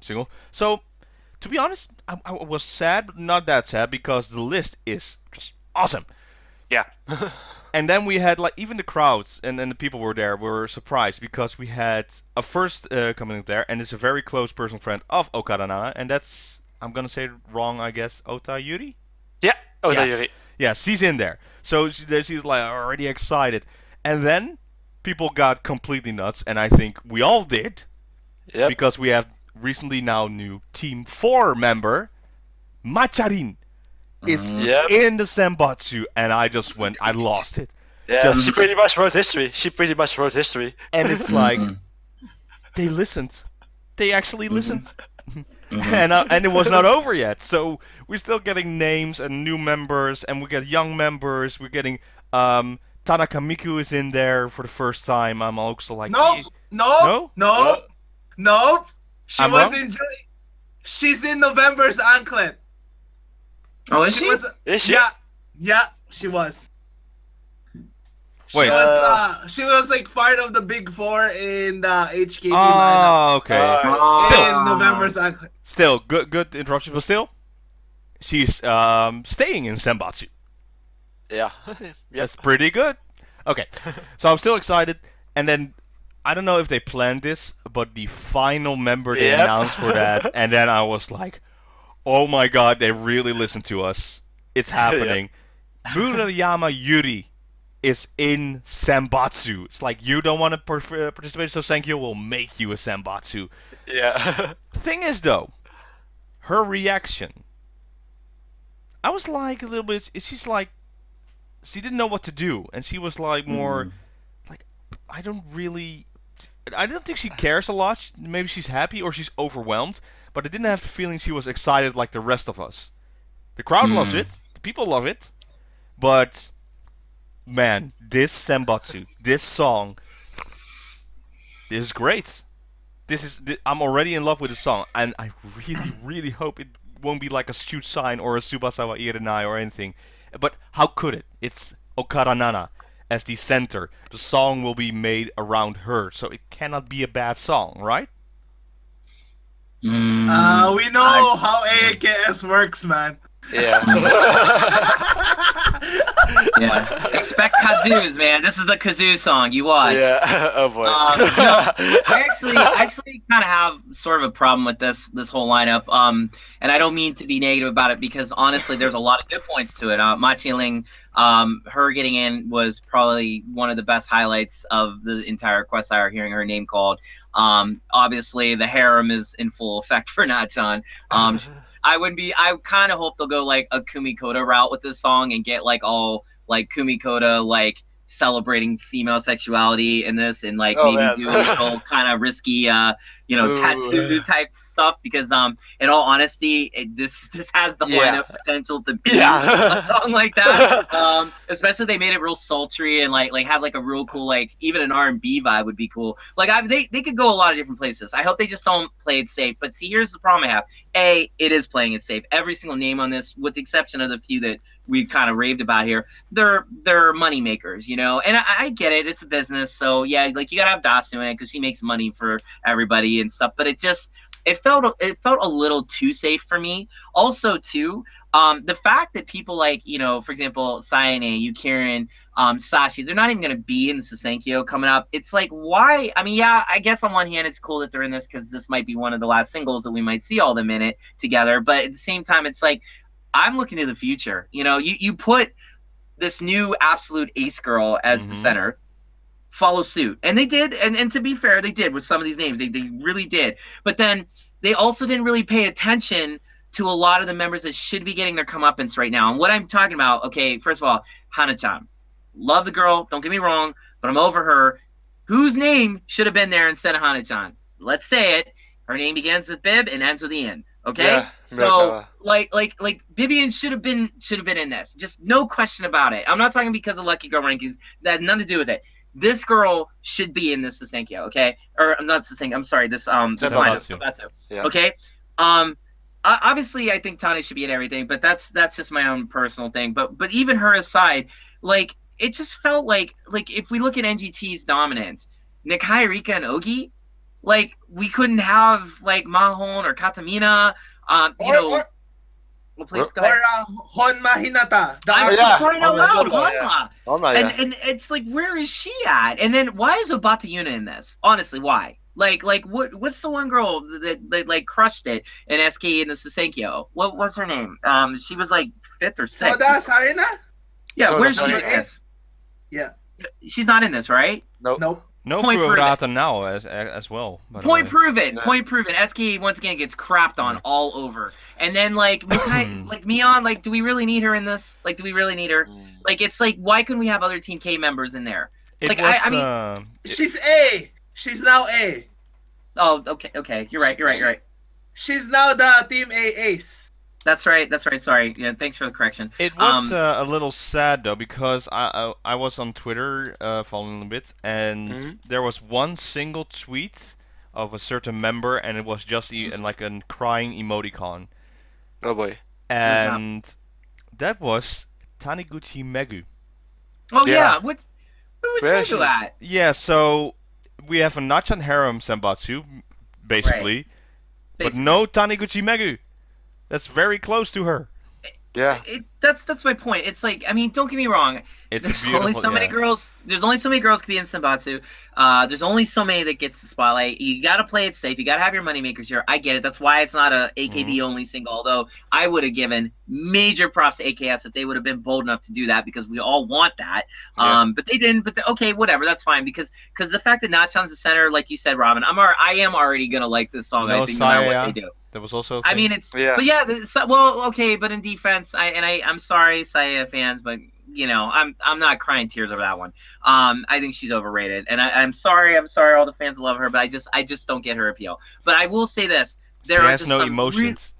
single. So, to be honest, I was sad, but not that sad, because the list is just awesome. Yeah. And then we had, like, even the crowds and the people were there were surprised because we had a first coming up there, and it's a very close personal friend of Okaranana, and that's, I'm gonna say it wrong, I guess, Ota Yuri? Yeah. Oh, Yeah. Yuri. Yeah, she's in there. So she's like already excited. And then people got completely nuts, and I think we all did. Yep. Because we have recently now new Team 4 member, Macharin, is in the Senbatsu, and I just went, I lost it. Yeah. She pretty much wrote history. And it's like, they listened. They actually listened. And it was not over yet. So we're still getting names and new members, and we get young members. We're getting Tanaka Miku is in there for the first time. I'm also like, No. She I'm was wrong? in She's in November's Anklet. Oh, is she? Is she? Yeah, she was. Wait. She was like part of the big four in the HKB lineup. Oh, okay. In November's Anklet. Still, good interruption, but still, she's staying in Senbatsu. Yeah. That's pretty good. Okay, so I'm still excited, and then I don't know if they planned this, but the final member they announced for that, and then I was like, oh my god, they really listened to us. It's happening. Murayama Yuri is in Senbatsu. It's like, you don't want to participate, so Sankyo will make you a Senbatsu. Yeah. Thing is, though, her reaction, I was like a little bit. She's like, she didn't know what to do, and she was like more, like, I don't think she cares a lot. Maybe she's happy or she's overwhelmed, but I didn't have the feeling she was excited like the rest of us. The crowd loves it, the people love it, but man, this Senbatsu, this song, this is great. I'm already in love with the song, and I really, really hope it won't be like a shoot sign or a Tsubasa wa Irenai or anything. But how could it? It's Okara Nana as the center. The song will be made around her, so it cannot be a bad song, right? We know how AKS works, man. Yeah. Yeah. Expect kazoos, man. This is the kazoo song. You watch. Yeah. Oh boy. I actually kind of have sort of a problem with this whole lineup. And I don't mean to be negative about it because honestly, there's a lot of good points to it. Machiling, her getting in was probably one of the best highlights of the entire quest hour. Hearing her name called. Obviously, the harem is in full effect for Nachan. I kind of hope they'll go like a Kumikoda route with this song and get like all like Kumikoda like celebrating female sexuality in this and like maybe do a little kind of risky tattoo type stuff because in all honesty this has the lineup potential to be a song like that. Especially they made it real sultry and like have like a real cool like even an R&B vibe would be cool. Like they could go a lot of different places. I hope they just don't play it safe. But see, here's the problem I have. A, it is playing it safe. Every single name on this, with the exception of the few that we kind of raved about here, they're money makers, you know. And I get it, it's a business, so yeah, like you gotta have Das doing it because she makes money for everybody and stuff. But it felt a little too safe for me. Also, too, the fact that people like, you know, for example, Sayane, Yukirin, Sashi, they're not even gonna be in the Susenkyo coming up. It's like, why? I mean, yeah, I guess on one hand it's cool that they're in this because this might be one of the last singles that we might see all of them in it together. But at the same time, it's like I'm looking to the future. You know, you put this new absolute ace girl as the center, follow suit. And they did, and to be fair, they did with some of these names. They really did. But then they also didn't really pay attention to a lot of the members that should be getting their comeuppance right now. And what I'm talking about, okay, first of all, Hana-chan. Love the girl, don't get me wrong, but I'm over her. Whose name should have been there instead of Hana-chan? Let's say it. Her name begins with Bib and ends with Ian. Okay, yeah, so like Vivian should have been in this. Just no question about it. I'm not talking because of Lucky Girl rankings. That has nothing to do with it. This girl should be in this Susenkyo, okay? Or not Susenkyo. I'm sorry. This Senbatsu. Yeah. Okay. Obviously, I think Tani should be in everything, but that's just my own personal thing. But even her aside, like it just felt like if we look at NGT's dominance, Nikai, Rika, and Ogi. Like we couldn't have like Mahon or Katamina, you know. Well, please go ahead. Or Honma Hinata. I'm crying out loud, Honma. And it's like, where is she at? And then why is Obata Yuna in this? Honestly, why? Like what's the one girl that like crushed it in SK in the Susenkyo? What was her name? She was like 5th or 6th. Soda Sarina? Yeah, where's she in this? Yeah. She's not in this, right? Nope. No Furata now as well. Point proven. Point proven. SK once again gets crapped on all over. And then like like Mion, like do we really need her in this? Like do we really need her? Like it's like why couldn't we have other Team K members in there? Like I mean she's A. She's now A. Oh, okay. You're right. She's now the Team A ace. That's right. Sorry. Yeah, thanks for the correction. It was a little sad though because I was on Twitter following a bit, and there was one single tweet of a certain member, and it was just like a crying emoticon. Oh boy! And that was Taniguchi Megu. Oh yeah. What was Megu at? Yeah. So we have a Nachan harem Senbatsu, basically, but no Taniguchi Megu. That's very close to her. Yeah. That's my point. It's like, I mean, don't get me wrong. It's There's a beautiful, only so many girls. There's only so many girls can be in Senbatsu. There's only so many that gets the spotlight. You got to play it safe. You got to have your moneymakers here. I get it. That's why it's not a AKB only single. Although I would have given major props to AKS if they would have been bold enough to do that, because we all want that. But they didn't. But okay, whatever. That's fine, because the fact that Nachan's the center, like you said, Robin, I am already gonna like this song. I think no matter what they do. That was also. I mean, it's but yeah. Well, okay, but in defense, I'm sorry, Saya fans, but you know, I'm not crying tears over that one. I think she's overrated, and I'm sorry all the fans love her, but I just don't get her appeal. But I will say this: she has no emotions.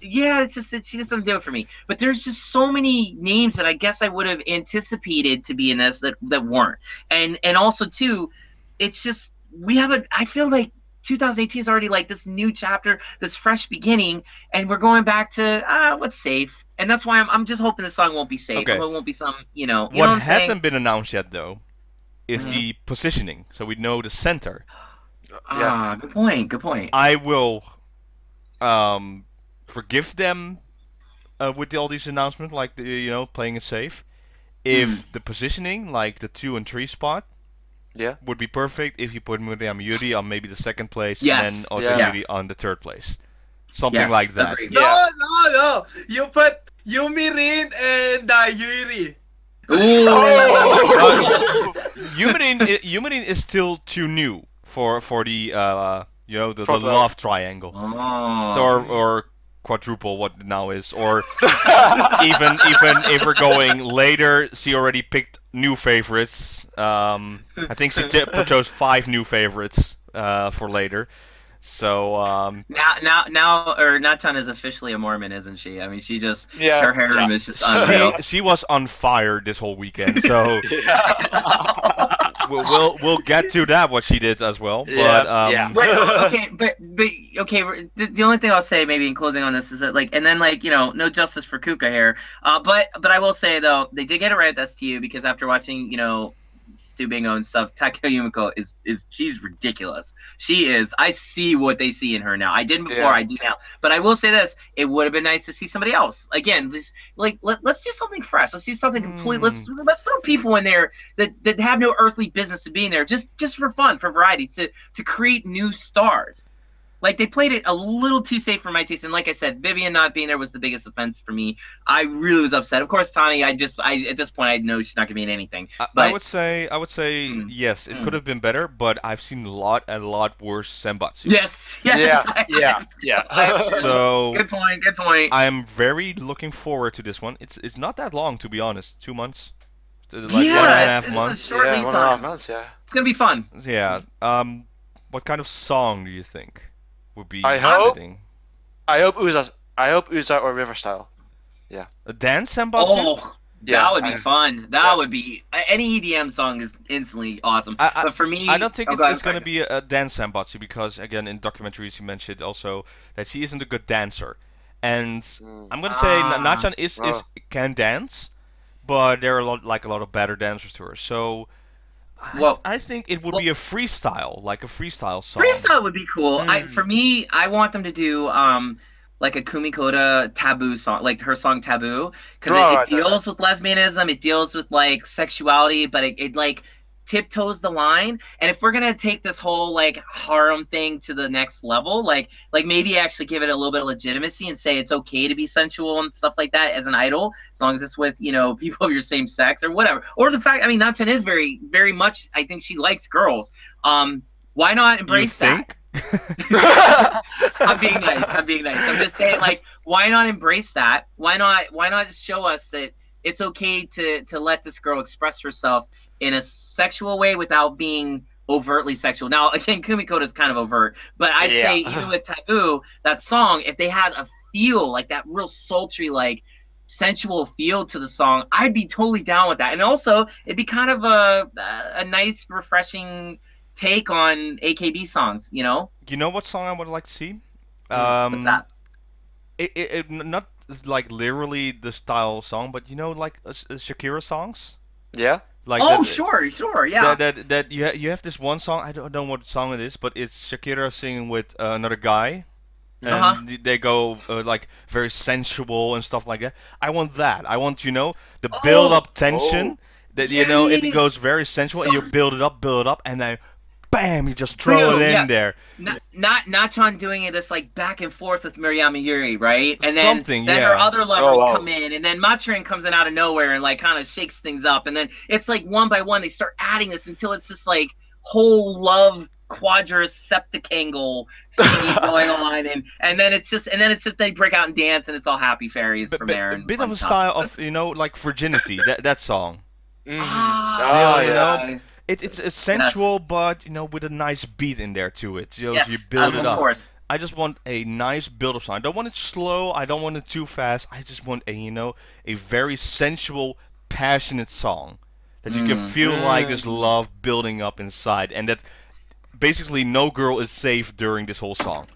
Yeah, she just doesn't do it for me. But there's just so many names that I guess I would have anticipated to be in this that weren't, and also too, it's just I feel like 2018 is already like this new chapter, this fresh beginning, and we're going back to what's safe. And that's why I'm just hoping the song won't be safe. Okay. It won't be some, you know. What hasn't been announced yet, though, is the positioning. So we know the center. Good point. Good point. I will forgive them with all these announcements, like playing it safe. If the positioning, like the 2 and 3 spot, would be perfect if you put Ameagari on maybe the 2nd place and then Ameagari on the 3rd place. Something like that. Agreed. No. You put Yumirin and Yuri. Yumirin is still too new for the the love triangle. So or quadruple, what it now is, or even if we're going later, she already picked new favorites. I think she chose 5 new favorites for later. So now Nachan is officially a Mormon, isn't she? I mean, she just her harem is just unreal. She was on fire this whole weekend. So we'll get to that, what she did as well. But the only thing I'll say maybe in closing on this is that and then no justice for Kuka here. But I will say though, they did get it right at STU, because after watching Stu Bingo and stuff, Takeo Yumiko is she's ridiculous. She is. I see what they see in her now. I didn't before, I do now. But I will say this: it would have been nice to see somebody else. Again, this let's do something fresh. Let's do something complete. Let's throw people in there that have no earthly business of being there, just for fun, for variety, to create new stars. Like, they played it a little too safe for my taste, and like I said, Vivian not being there was the biggest offense for me. I really was upset. Of course, Tani, at this point I know she's not gonna be in anything. But I would say yes, it could have been better, but I've seen a lot worse Senbatsu. Yes. So good point. I am very looking forward to this one. It's not that long, to be honest. 2 months, like 1.5 months. It's a short lead time. 1.5 months. Yeah. It's gonna be fun. Yeah. What kind of song do you think would be I hope fitting? Uza or River Style. Yeah. A dance Senbatsu? Oh, that would be fun. That would be any EDM song is instantly awesome. But for me, I don't think it's going to be a dance Senbatsu, because again, in documentaries you mentioned also that she isn't a good dancer, and I'm going to say Nachan can dance, but there are a lot of better dancers to her. So I think it would be a freestyle, like a freestyle song. Freestyle would be cool. For me, I want them to do like a Kumikoda Taboo song, like her song Taboo, because it deals with lesbianism, it deals with like sexuality, but it like tiptoes the line. And if we're gonna take this whole like harem thing to the next level, like maybe actually give it a little bit of legitimacy and say it's okay to be sensual and stuff like that as an idol, as long as it's with people of your same sex or whatever. Or the fact, I mean, Nachan is very, very much, I think she likes girls. Why not embrace that? I'm being nice. I'm just saying, like, why not embrace that? Why not show us that it's okay to let this girl express herself in a sexual way without being overtly sexual? Now, again, Kumikoda is kind of overt, but I'd say even with Taboo, that song, if they had a feel like that, real sultry, like sensual feel to the song, I'd be totally down with that. And also, it'd be kind of a nice, refreshing take on AKB songs, You know what song I would like to see? What's that? It not like literally the style song, but like Shakira songs. Yeah. Like sure, yeah. That you have this one song. I don't know what song it is, but it's Shakira singing with another guy, and they go like very sensual and stuff like that. I want that. I want the build-up tension that it goes very sensual, and you build it up, and then bam, you just throw it in there. Not Nachan doing this like back and forth with Murayama Yuri, right? And then yeah. her other lovers come in, and then Machirin comes in out of nowhere and like kind of shakes things up, and then it's like one by one they start adding this until it's this like whole love quadricepticangle thing going on, and then it's just they break out and dance, and it's all happy fairies from there. A bit of a style of like Virginity, that song. It's sensual, but with a nice beat in there to it. You build it up. Of course. I just want a nice build-up song. I don't want it slow. I don't want it too fast. I just want a very sensual, passionate song that you can feel like there's love building up inside, and that basically no girl is safe during this whole song.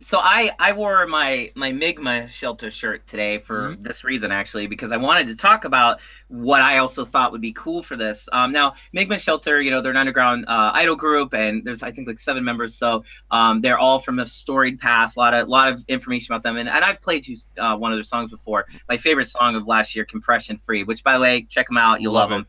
So I wore my Migma shelter shirt today for this reason, actually, because I wanted to talk about what I also thought would be cool for this. Now, Migma Shelter, they're an underground idol group, and there's I think like 7 members, so they're all from a storied past. A lot of information about them, and I've played one of their songs before. My favorite song of last year, Compression Free, which by the way, check them out, you'll love them.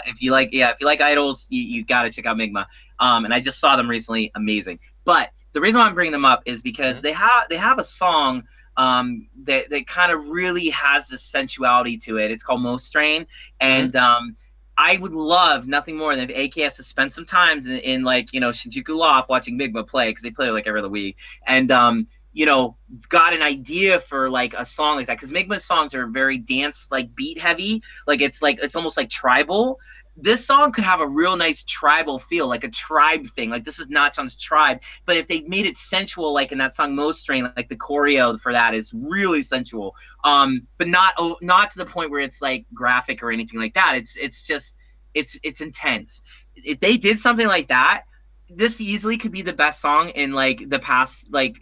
If you like idols, you gotta check out Migma. And I just saw them recently, amazing. But the reason why I'm bringing them up is because they have a song that kind of really has this sensuality to it. It's called Mo Strain, and I would love nothing more than if AKS has spent some time in like Shinjuku Loft watching Migma play, because they play like every other week, and got an idea for like a song like that, because Migma's songs are very dance like beat heavy, it's almost like tribal. This song could have a real nice tribal feel, like a tribe thing. Like this is Nachan's tribe, but if they made it sensual, like in that song "Mo Strain," like the choreo for that is really sensual, but not to the point where it's like graphic or anything like that. It's intense. If they did something like that, this easily could be the best song in like the past like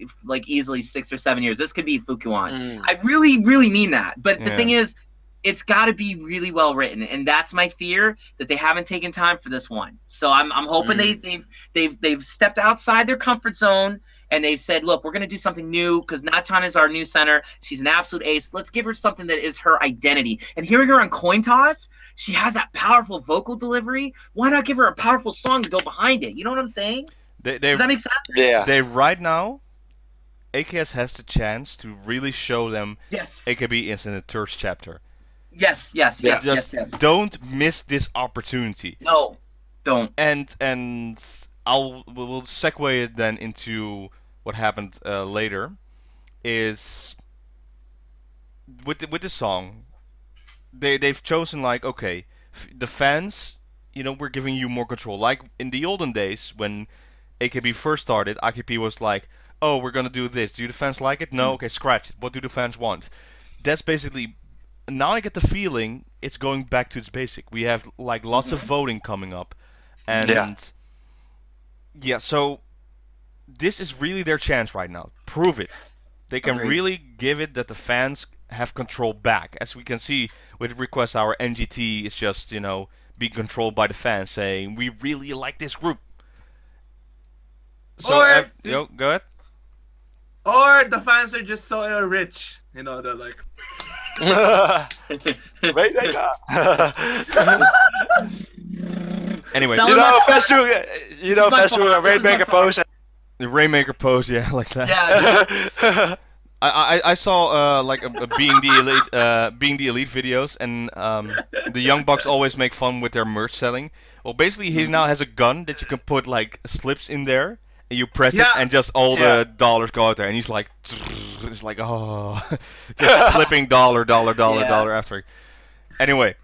easily 6 or 7 years. This could be Fukuan. I really, really mean that. But the thing is, it's got to be really well written, and that's my fear, that they haven't taken time for this one. So I'm hoping they've stepped outside their comfort zone, and they've said, look, we're gonna do something new, because Nachan is our new center. She's an absolute ace. Let's give her something that is her identity. And hearing her on Coin Toss, she has that powerful vocal delivery. Why not give her a powerful song to go behind it? You know what I'm saying? Does that make sense? Yeah. They right now, AKS has the chance to really show them AKB is in the third chapter. Yes. Don't miss this opportunity. No, don't. And we'll segue it then into what happened later. Is with the song, they've chosen like, okay, the fans, we're giving you more control. Like in the olden days when AKB first started, AKB was like, oh, we're gonna do this. Do the fans like it? No. Okay, scratch it. What do the fans want? That's basically. Now I get the feeling it's going back to its basic. We have like lots of voting coming up, and so this is really their chance right now. Prove it. They can really give it that the fans have control back. As we can see with Request Hour, NGT is just being controlled by the fans, saying we really like this group. So go ahead. Or the fans are just so rich, they're like. Anyway, Festu, Rainmaker pose. The Rainmaker pose, yeah, like that. Yeah. I saw like being the elite videos, and the Young Bucks always make fun with their merch selling. Well, basically, he now has a gun that you can put like slips in there. And you press it, and just all the dollars go out there, and he's like, it's like, oh, just slipping dollar after. Anyway,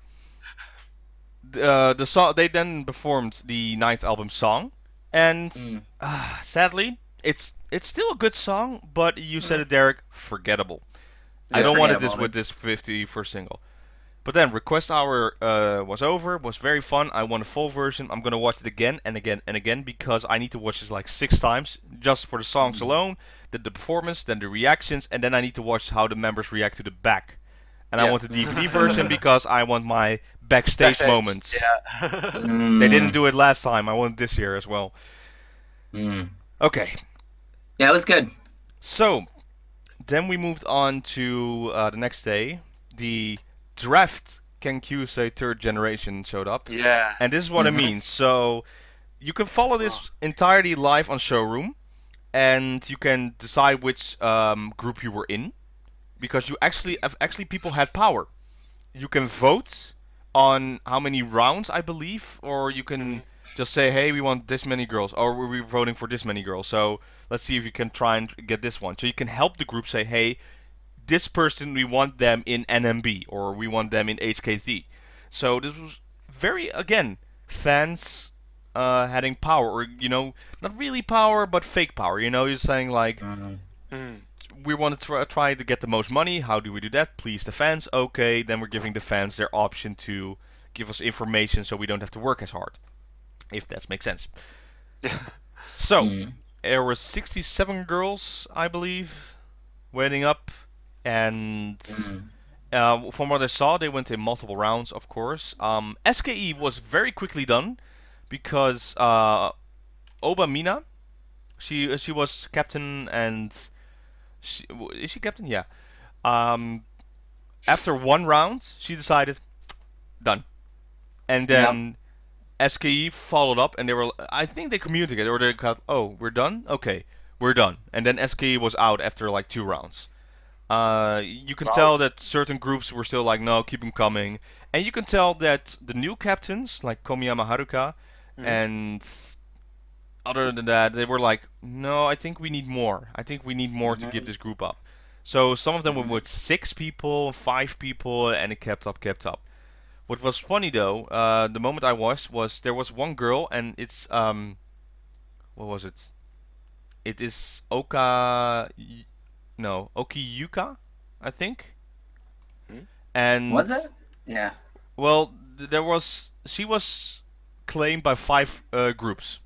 the song, they then performed the 9th album song, and sadly, it's still a good song, but you said it, Derek, forgettable. I don't want this with this 51st single. But then Request Hour was over, was very fun. I want a full version. I'm gonna watch it again and again and again, because I need to watch this like 6 times just for the songs alone, then the performance, then the reactions, and then I need to watch how the members react to the back. And I want the DVD version because I want my backstage moments. Yeah. They didn't do it last time. I want it this year as well. Okay. Yeah, it was good. So, then we moved on to the next day. The draft Kenkyusei third generation showed up. Yeah. And this is what it means. So, you can follow this entirely live on Showroom. And you can decide which group you were in. Because you actually people had power. You can vote on how many rounds, I believe. Or you can just say, hey, we want this many girls. Or we're voting for this many girls. So let's see if you can try and get this one. So you can help the group say, hey, this person, we want them in NMB. Or we want them in HKZ. So this was very, again, fans having power. Or, you know, not really power, but fake power. You know, you're saying like... we want to try to get the most money. How do we do that? Please the fans. Okay, then we're giving the fans their option to give us information so we don't have to work as hard. If that makes sense. So, there were 67 girls, I believe, waiting up. And from what I saw, they went in multiple rounds, of course. SKE was very quickly done because Obamina, she was captain and... is she captain? Yeah. After one round, she decided, done. And then SKE followed up, and they were, I think they communicated, or they got, oh, we're done? Okay, we're done. And then SKE was out after like 2 rounds. You can tell that certain groups were still like, no, keep them coming. And you can tell that the new captains, like Komiyama Haruka, and... other than that, they were like, no, I think we need more. I think we need more to give this group up. So some of them were with 6 people, 5 people, and it kept up. What was funny though, the moment I was there was one girl, and it's what was it? It is Okiyuka, I think. And Was it? Yeah. Well, she was claimed by 5 groups.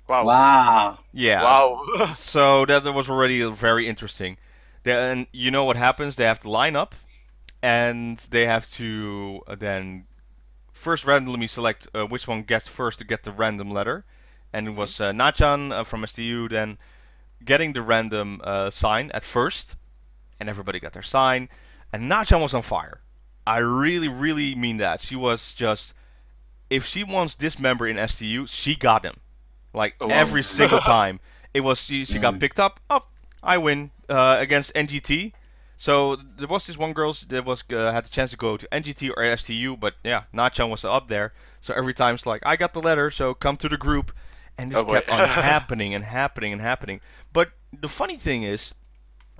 Wow. Yeah. Wow. So that was already very interesting. And you know what happens? They have to line up, and they have to then first randomly select which one gets first to get the random letter. And it was Nachan from STU then getting the random sign at first, and everybody got their sign. And Nachan was on fire. I really, really mean that. She was just, if she wants this member in STU, she got him. Like every single time, it was she got picked up. Oh, I win against NGT. So there was this one girl that was had the chance to go to NGT or STU, but yeah, Nachan was up there. So every time it's like, I got the letter, so come to the group, and this kept on happening and happening and happening. But the funny thing is,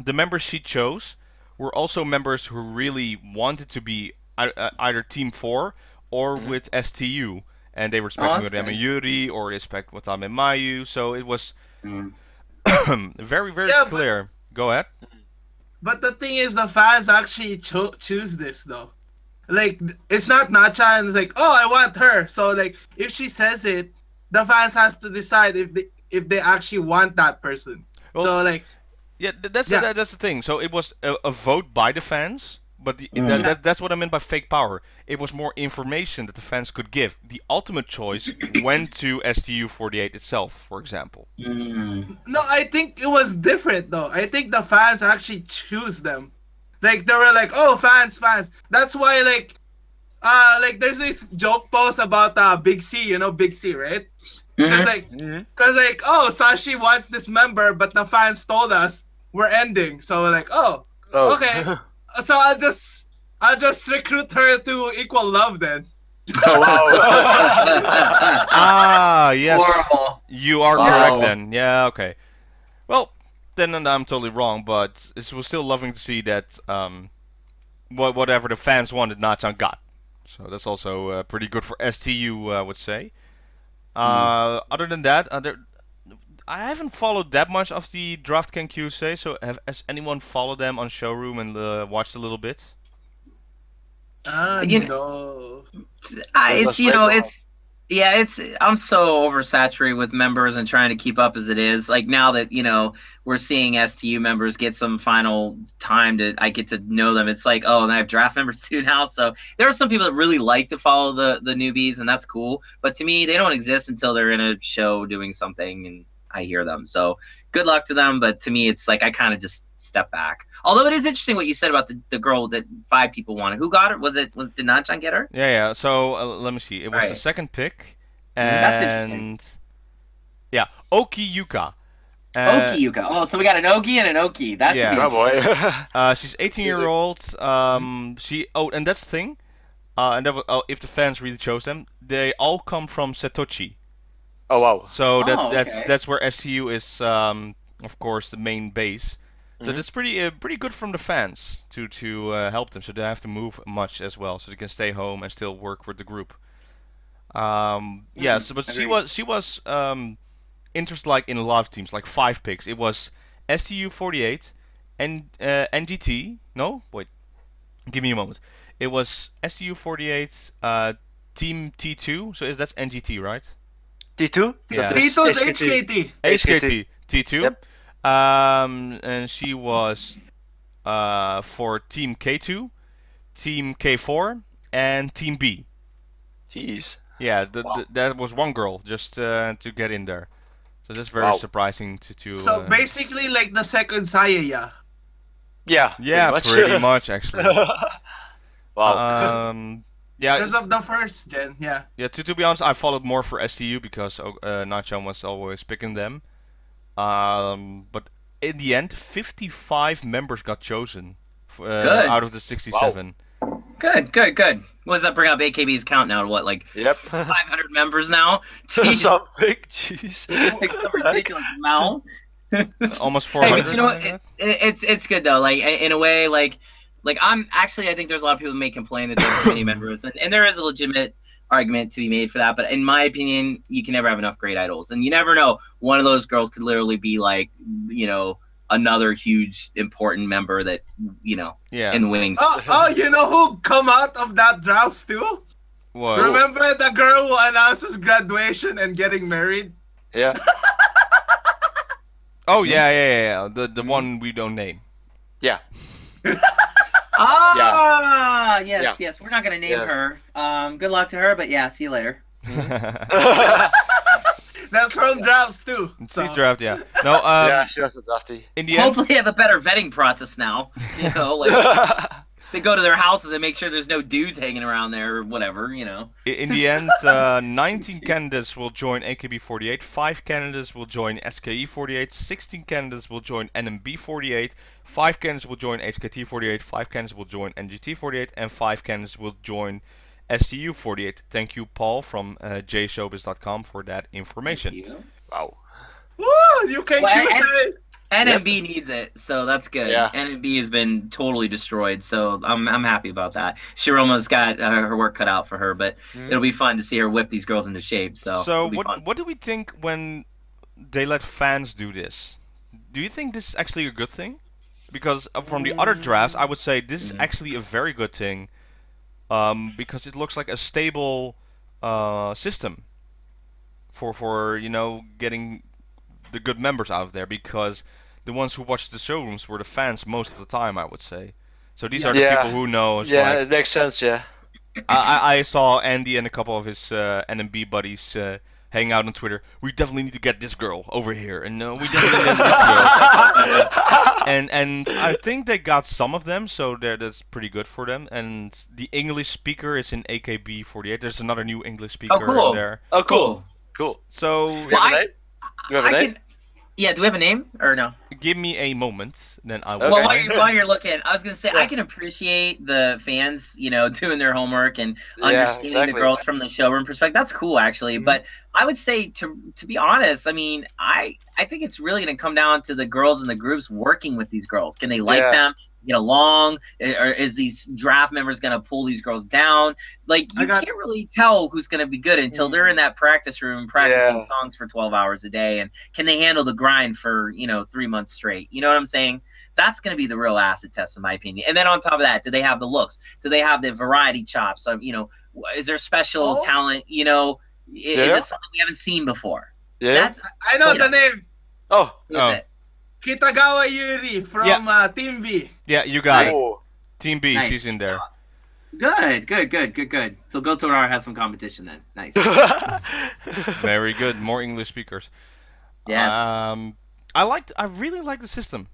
the members she chose were also members who really wanted to be either Team 4 or with STU. And they were speccing with Ameagari or they specced with Mayu, so it was very, very clear. Go ahead. But the thing is, the fans actually choose this though. Like, it's not Nacha and it's like, oh, I want her. So like, if she says it, the fans has to decide if they actually want that person. Well, so like, yeah, that's the thing. So it was a vote by the fans. But that's what I meant by fake power. It was more information that the fans could give. The ultimate choice went to STU48 itself, for example. No, I think it was different though. I think the fans actually choose them. Like they were like, oh, fans. That's why like there's this joke post about Big C. You know Big C, right? Because like, oh, Sashi wants this member, but the fans told us we're ending. So we're like, oh. Okay. So I'll just recruit her to Equal Love then. Oh, wow. Yes. Horrible. You are correct then. Yeah, okay. Well, then I'm totally wrong, but it was still loving to see that whatever the fans wanted, Nachan got. So that's also pretty good for STU, I would say. Other than that, I haven't followed that much of the draft Kenkyusei, so has anyone followed them on Showroom and watched a little bit? No. I'm so oversaturated with members and trying to keep up as it is. Like now that, we're seeing STU members get some final time I get to know them. It's like, oh, and I have draft members too now. So there are some people that really like to follow the newbies, and that's cool. But to me, they don't exist until they're in a show doing something and I hear them. So good luck to them. But to me, it's like I kind of just step back. Although it is interesting what you said about the girl that 5 people wanted. Who got her? Did Nanchan get her? Yeah. So let me see. It was the second pick, and That's interesting. Yeah, Oki Yuka. Oki Yuka. Oh, so we got an Oki and an Oki. That should be boy. She's 18-year-old. And that's the thing. And that if the fans really chose them, they all come from Setochi. Oh wow! So that's where SCU is, of course, the main base. So that's pretty good from the fans to help them. So they have to move much as well, so they can stay home and still work with the group. Yeah. So but she was interested like in a lot of teams, like 5 picks. It was STU48 and NGT. No, wait, give me a moment. It was STU48, Team T2. So that's NGT, right? T2? Yeah. T2's HKT. HKT. T2. Yep. And she was for Team K2, Team K4, and Team B. Jeez. Yeah, that was one girl just to get in there. So that's very surprising to. So basically, like the second Saya. Yeah. Yeah, pretty much actually. Wow. Yeah. Because of the first gen, yeah. Yeah, to be honest, I followed more for STU because Nanchan was always picking them. But in the end, 55 members got chosen out of the 67. Wow. Good. What does that bring up AKB's count now to what, like 500 members now? Something, jeez. Like some ridiculous amount. Almost 400. Hey, but you know what? It's good though. Like in a way, like I think there's a lot of people who may complain that there's too many members, and there is a legitimate argument to be made for that. But in my opinion, you can never have enough great idols, and you never know. One of those girls could literally be like, another huge important member that in the wings. Oh, you know who come out of that draft too? What? Remember the girl who announces graduation and getting married? Yeah. Oh yeah. The one we don't name. Yeah. Yes. We're not gonna name her. Good luck to her, but yeah, see you later. That's from drafts too. So. Draft, yeah. No. Yeah, she was a drafty. In the Hopefully, they have a better vetting process now. Like they go to their houses and make sure there's no dudes hanging around there or whatever. In the end, 19 candidates will join AKB48, 5 candidates will join SKE48, 16 candidates will join NMB48, 5 candidates will join HKT48, 5 candidates will join NGT48, and 5 candidates will join STU48. Thank you, Paul, from jshowbiz.com for that information. Thank you. Wow. Woo! You can choose this. NMB needs it, so that's good. Yeah. NMB has been totally destroyed, so I'm happy about that. Shiroma's got her work cut out for her, but it'll be fun to see her whip these girls into shape. So what do we think when they let fans do this? Do you think this is actually a good thing? Because from the other drafts, I would say this is actually a very good thing. Because it looks like a stable system for getting the good members out of there, because the ones who watch the showrooms were the fans most of the time, I would say. So these are the people who know. Yeah, it makes sense, yeah. I saw Andy and a couple of his NMB buddies hang out on Twitter. We definitely need to get this girl over here, and we definitely need this girl. and I think they got some of them, so that's pretty good for them. And the English speaker is in AKB48. There's another new English speaker in there. Oh, cool. So Do you have a name? Yeah, do we have a name or no? Give me a moment, then I will. Well, while you're looking, I was gonna say I can appreciate the fans, doing their homework and understanding the girls from the showroom perspective. That's cool, actually. But I would say, to be honest, I mean, I think it's really gonna come down to the girls in the groups working with these girls. Can they like them? Get along, or is these draft members gonna pull these girls down? Like you can't really tell who's gonna be good until they're in that practice room practicing songs for 12 hours a day, and can they handle the grind for 3 months straight? You know what I'm saying? That's gonna be the real acid test, in my opinion. And then on top of that, do they have the looks? Do they have the variety chops? Is there special talent? Is this something we haven't seen before? Yeah, I know the name. Who's it? Kitagawa Yuri from Team B. Yeah, you got it. Oh. Team B, she's in there. Good. So Go to has some competition then. Nice. Very good. More English speakers. Yes. I really like the system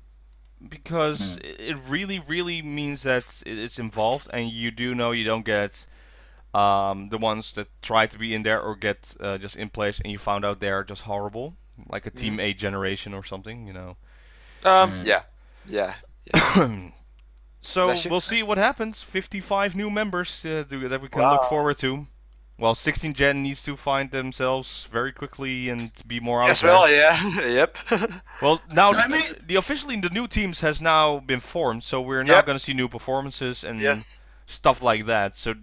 because it really means that it's involved, and you do know you don't get the ones that try to be in there or get just in place, and you found out they're just horrible, like a Team 8 generation or something, you know. Yeah. So we'll see what happens. 55 new members that we can look forward to. Well, 16 Gen needs to find themselves very quickly and be more out As there. well, yeah. Yep. Well, now officially the new teams has now been formed, so we're now going to see new performances and stuff like that. So,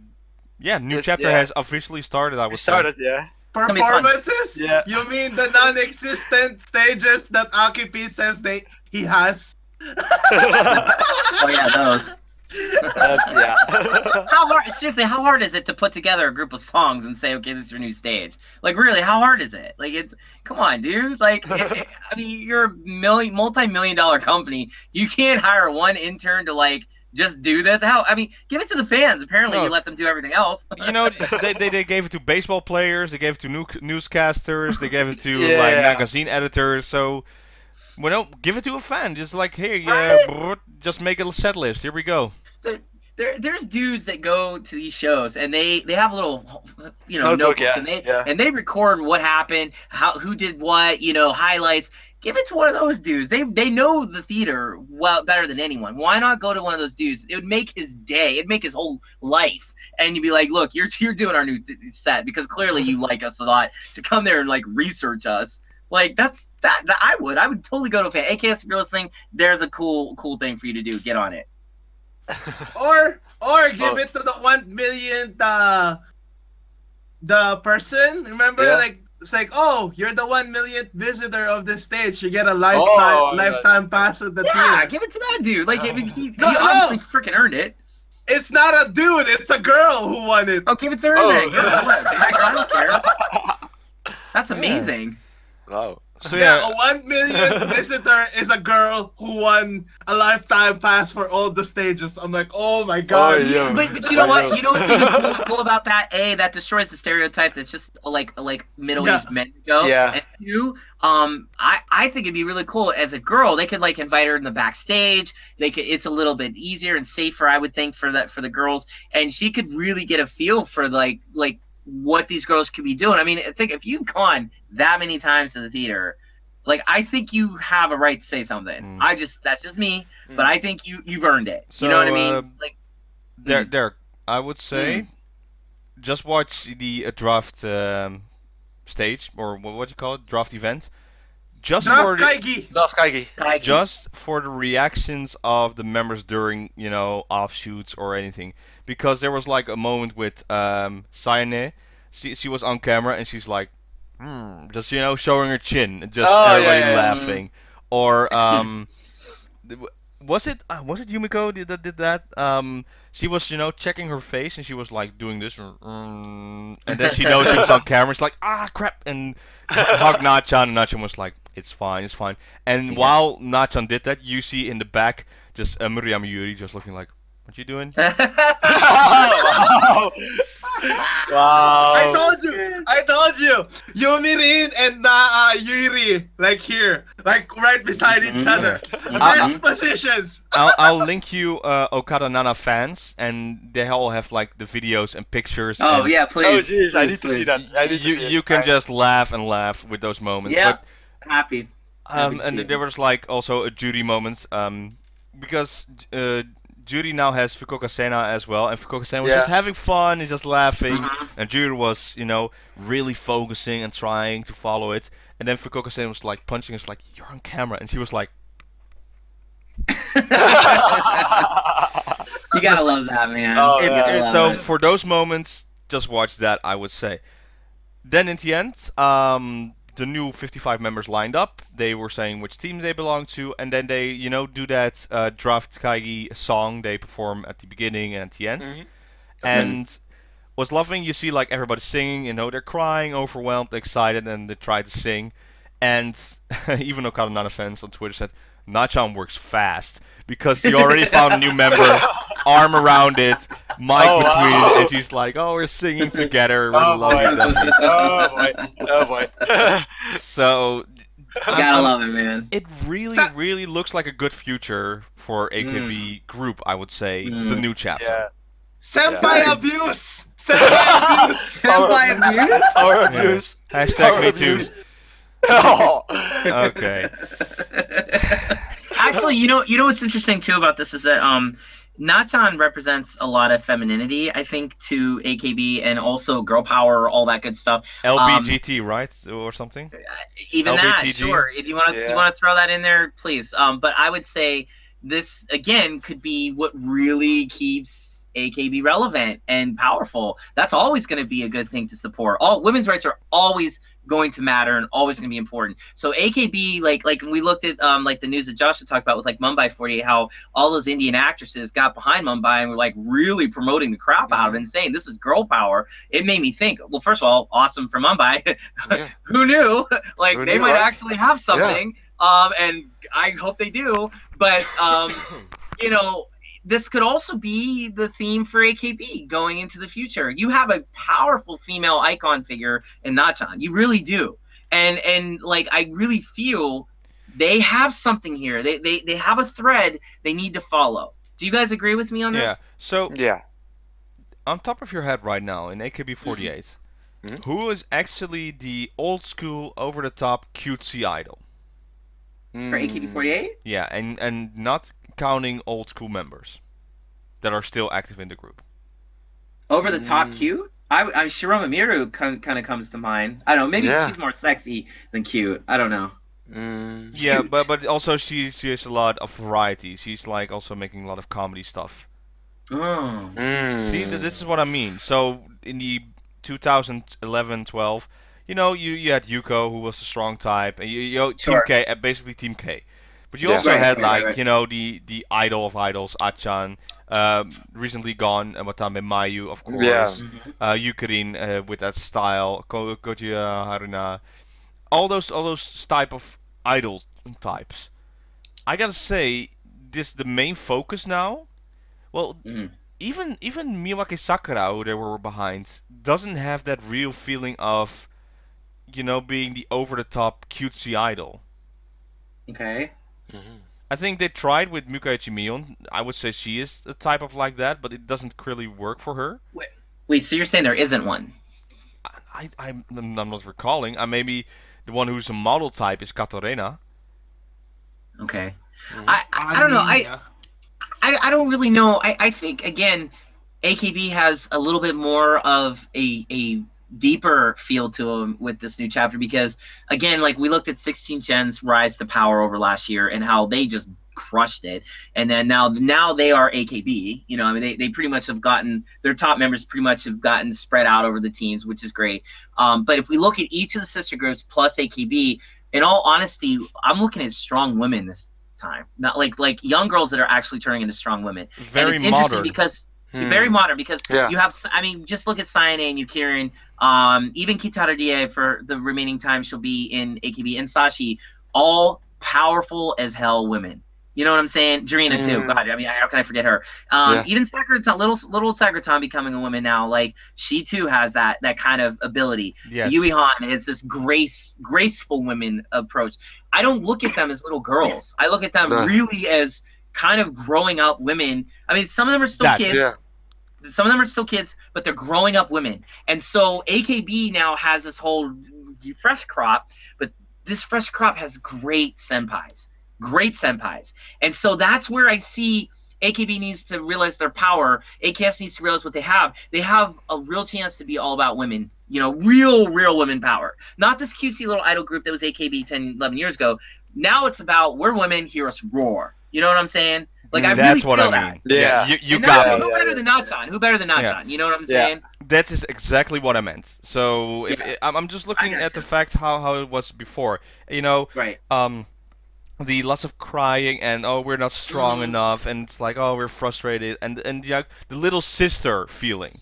yeah, new chapter has officially started. I would say. Yeah. Performances? Yeah. You mean the non-existent stages that AKB says he has? Oh yeah, those. Yeah. How hard is it to put together a group of songs and say, okay, this is your new stage? Like, really, how hard is it? Like, come on, dude. Like, I mean, you're a multi-million-dollar company. You can't hire one intern to like just do this. I mean, give it to the fans. Apparently, you let them do everything else. You know, they gave it to baseball players. They gave it to newscasters. They gave it to like magazine editors. So. Well, no, give it to a fan. Just like, hey, just make a set list. Here we go. There's dudes that go to these shows and they have a little, notebooks and they record what happened, who did what, highlights. Give it to one of those dudes. They know the theater better than anyone. Why not go to one of those dudes? It would make his day. It'd make his whole life. And you'd be like, look, you're doing our new set because clearly you like us a lot. To come there and like research us. Like that I would totally go to a fan. AKS, if you're listening, there's a cool thing for you to do. Get on it. or give it to the 1 millionth the person. Remember, like it's like, oh, you're the 1 millionth visitor of this stage. You get a lifetime pass at the theater. Yeah, give it to that dude. Like he obviously freaking earned it. It's not a dude. It's a girl who won it. Oh, give it to her then. I don't care. That's amazing. Wow. So yeah, a 1 millionth visitor is a girl who won a lifetime pass for all the stages. I'm like, oh my god. But you know what? You know what's even cool about that? That destroys the stereotype that's just like middle-aged men go. Yeah. And two, I think it'd be really cool as a girl. They could like invite her in the backstage. It's a little bit easier and safer, I would think, for the girls, and she could really get a feel for like what these girls could be doing. I mean, I think if you've gone that many times to the theater, like I think you have a right to say something. That's just me, but I think you've earned it. So, you know what I mean? Like, Derek, I would say, just watch the draft stage, or what you call it, draft event. Just draft Kaigi. Just for the reactions of the members during offshoots or anything. Because there was like a moment with Sayane. She was on camera and she's like, just showing her chin, and just everybody laughing. Or was it Yumiko that did that? She was checking her face and she was like doing this, and then she knows she was on camera. It's like crap, and hugged Nachan, and Nachan was like, it's fine. And while Nachan did that, you see in the back just Murayama Yuri just looking like, what you doing? Wow. I told you. Yumirin and Yuri, like here, like right beside each other. Best positions. I'll link you Okada Nana fans, and they all have like the videos and pictures. Oh yeah, please. Oh jeez, I need to see that. You can just laugh and laugh with those moments. Yeah, but, happy. And there was like also a Judy moments, because Judy now has Fukuoka Sena as well, and Fukuoka Sena was just having fun and just laughing, and Judy was, really focusing and trying to follow it, and then Fukuoka Sena was like punching us like, you're on camera, and she was like... You gotta love that, man. So for those moments, just watch that, I would say. Then in the end, the new 55 members lined up. They were saying which team they belong to, and then they, do that draft Kaigi song they perform at the beginning and at the end. And was loving. You see like everybody singing. They're crying, overwhelmed, excited, and they try to sing. And even Okada Nana fans on Twitter said, Nachan works fast because he already found a new member, arm around it, mic between it, and she's like, "Oh, we're singing together." Oh boy! Oh boy! So Gotta love it, man. It really looks like a good future for AKB group, I would say. The new chapter. Yeah. Senpai abuse! Senpai abuse! Senpai abuse? Our abuse. Hashtag Our me too. abuse. Oh. Okay. Actually, you know what's interesting too about this is that Nachan represents a lot of femininity, I think, to AKB, and also girl power, all that good stuff. LBGT, right, or something? Even that, LBTG? sure. If you want to throw that in there, please. But I would say this again could be what really keeps AKB relevant and powerful. That's always going to be a good thing to support. All women's rights are always going to matter and always going to be important. So AKB, like we looked at like the news that Joshua talked about with like Mumbai 48, how all those Indian actresses got behind Mumbai and were like really promoting the crap out of it and saying this is girl power. It made me think, well, first of all, awesome for Mumbai. Who knew? Like they might actually have something. And I hope they do. But you know, this could also be the theme for AKB going into the future. You have a powerful female icon figure in Nachan. You really do. And like I really feel they have something here. They have a thread they need to follow. Do you guys agree with me on this? Yeah. So Yeah. on top of your head right now in AKB48, who is actually the old school over the top cutesy idol? For AKB48? Yeah, and not counting old school members that are still active in the group. Over the top cute? I'm Shiroma Miru kind of comes to mind. I don't know, maybe she's more sexy than cute. I don't know. Yeah, but also she has a lot of variety. She's like also making a lot of comedy stuff. Oh. See, this is what I mean. So in the 2011-12, you know, you had Yuko, who was the strong type, and you Team K, basically Team K. But you also had you know, the idol of idols, Achan, recently gone, Watame Mayu, of course, Yukarin with that style, Koji Haruna, all those type of idol types. I gotta say, the main focus now. Well, even Miyawaki Sakura, who they were behind, doesn't have that real feeling of, you know, being the over-the-top cutesy idol. Okay. I think they tried with Mukaichi Mion. I would say she is a type of like that, but it doesn't really work for her. Wait, so you're saying there isn't one? I'm not recalling. Maybe the one who's a model type is Katarina. Okay. I don't know. I don't really know. I think, again, AKB has a little bit more of a deeper feel to them with this new chapter because, again, like we looked at 16 Gen's rise to power over last year and how they just crushed it. And then now they are AKB. You know, I mean, they pretty much have gotten, their top members pretty much have gotten spread out over the teams, which is great. But if we look at each of the sister groups plus AKB, in all honesty, I'm looking at strong women this time. Not like young girls that are actually turning into strong women. Very and it's interesting modern. because very modern because you have, I mean, just look at Sayane and Yukirin, even Kitara Die for the remaining time she'll be in AKB, and Sashi, all powerful as hell women. You know what I'm saying? Jarina too. God, I mean, how can I forget her? Even Sakura-tan, little Sakura-tan becoming a woman now, like she too has that kind of ability. Yes. Yui Han has this graceful women approach. I don't look at them as little girls. I look at them really as kind of growing up women. I mean, some of them are still kids. Yeah. Some of them are still kids, but they're growing up women. And so AKB now has this whole fresh crop, but this fresh crop has great senpais. And so that's where I see AKB needs to realize their power. AKS needs to realize what they have. They have a real chance to be all about women. You know, real women power. Not this cutesy little idol group that was AKB 10, 11 years ago. Now it's about, we're women, hear us roar. You know what I'm saying? Like, I really feel that. Yeah, you got me. Who better than Nachan? Who better than Nachan? You know what I'm saying? That is exactly what I meant. So I'm just looking at the fact how it was before. You know, the lots of crying and we're not strong enough, and it's like we're frustrated, and the little sister feeling.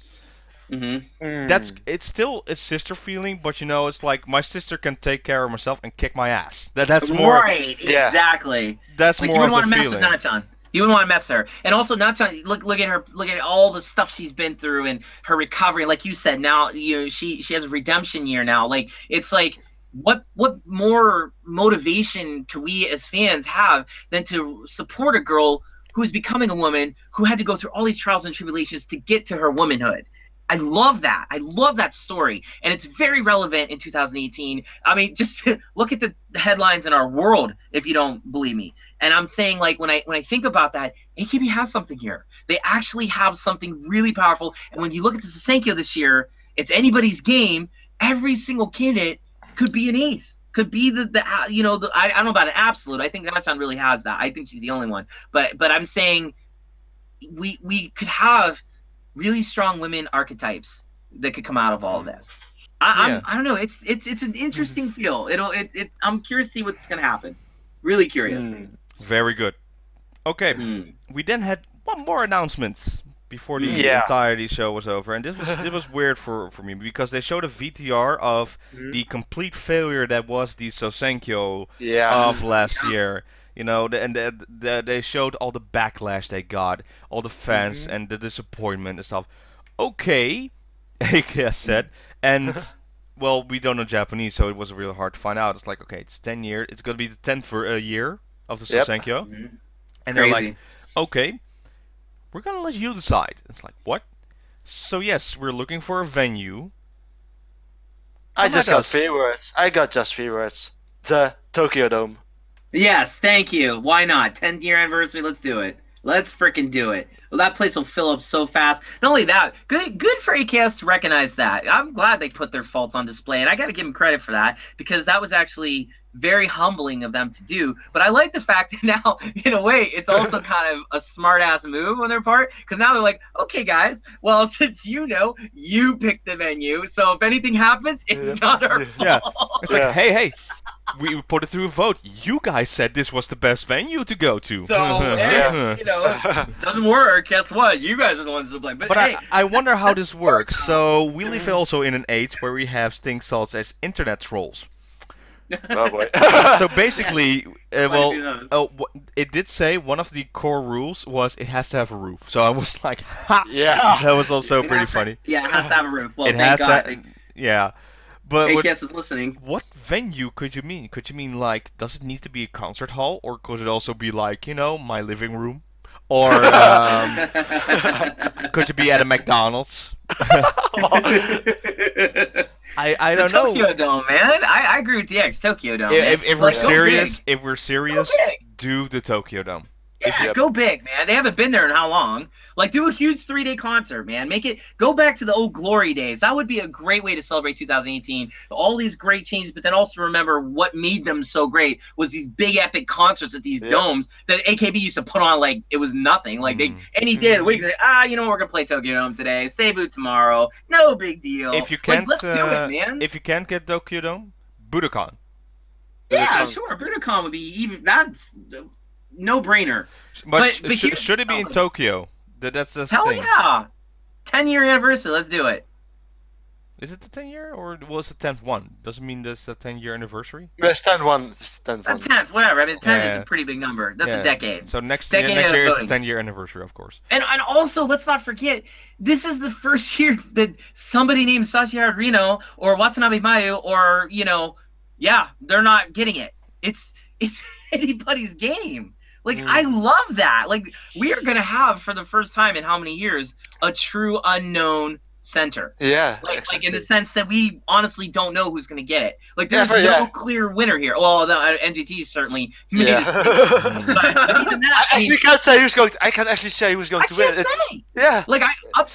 It's still a sister feeling, but you know, it's like my sister can take care of herself and kick my ass. That's more exactly. That's like, more of the feeling. You wouldn't want to mess with Nachan. You wouldn't want to mess with her. And also Nachan, look at her, look at all the stuff she's been through and her recovery. Like you said, now she has a redemption year now. Like it's like what more motivation can we as fans have than to support a girl who is becoming a woman who had to go through all these trials and tribulations to get to her womanhood? I love that. I love that story, and it's very relevant in 2018. I mean, just look at the headlines in our world if you don't believe me. And I'm saying, like, when I think about that, AKB has something here. They actually have something really powerful. And when you look at the Sasenkyo this year, it's anybody's game. Every single candidate could be an ace. Could be I don't know about an absolute. I think Nachan really has that. I think she's the only one. But I'm saying we could have really strong women archetypes that could come out of all of this. I don't know. It's an interesting feel. I'm curious to see what's gonna happen. Really curious. Very good. Okay, we then had one more announcement before the entirety show was over, and this was weird for me because they showed a VTR of the complete failure that was the Sosenkyo of last year. You know, they showed all the backlash they got, all the fans and the disappointment and stuff. Okay, AKS said, and well, we don't know Japanese, so it was really hard to find out. It's like, okay, it's 10 years. It's gonna be the 10th for a year of the Sosenkyo, and they're like, okay, we're gonna let you decide. It's like, what? So yes, we're looking for a venue. I just got 3 words. I got just 3 words. The Tokyo Dome. Yes, thank you. Why not? 10th year anniversary. Let's do it. Let's freaking do it. Well, that place will fill up so fast. Not only that, good for AKS to recognize that. I'm glad they put their faults on display, and I got to give them credit for that because that was actually very humbling of them to do. But I like the fact that now, in a way, it's also kind of a smart-ass move on their part because now they're like, okay, guys, well, since you picked the venue, so if anything happens, it's not our fault. Yeah. It's like, hey, we put it through a vote. You guys said this was the best venue to go to. So, if it doesn't work, guess what? You guys are the ones to blame. But hey, I wonder how this works. So we live also in an age where we have things such as internet trolls. Oh boy. So basically, it did say one of the core rules was it has to have a roof. So I was like, ha! Yeah. That was also pretty funny. Yeah, it has to have a roof. Well, it thank has God. to, yeah. But AKS is listening. What venue could you mean? Could you mean, like, does it need to be a concert hall? Or could it also be like, my living room? Or could you be at a McDonald's? I don't know. Tokyo Dome, man. I agree with DX. Tokyo Dome. If we're serious, do the Tokyo Dome. Yeah, go big, man. They haven't been there in how long? Like, do a huge 3-day concert, man. Go back to the old glory days. That would be a great way to celebrate 2018. All these great changes, but then also remember what made them so great was these big epic concerts at these domes that AKB used to put on like it was nothing. Like any day of the week, we're gonna play Tokyo Dome today, Seibu tomorrow. No big deal. If you can't, let's do it, man. If you can't get Tokyo Dome, Budokan. Yeah, sure. Budokan would be that's no-brainer. But should it be in Tokyo? That's the Hell thing. Yeah! 10-year anniversary. Let's do it. Is it the 10-year or was it 10th one? Doesn't mean there's a 10-year anniversary. It's 10-1. It's 10-1. 10th, whatever. I mean, 10 is a pretty big number. That's a decade. So next year is the 10-year anniversary, of course. And also, let's not forget, this is the first year that somebody named Sashihara Rino or Watanabe Mayu or they're not getting it. It's anybody's game. Like, I love that. Like, we are going to have, for the first time in how many years, a true unknown center. Yeah. Like in the sense that we honestly don't know who's going to get it. Like, there's no clear winner here. Well, the NGT certainly made it. But even that, I actually can't say who's going to, I can actually say who's going to win. Yeah. Like, up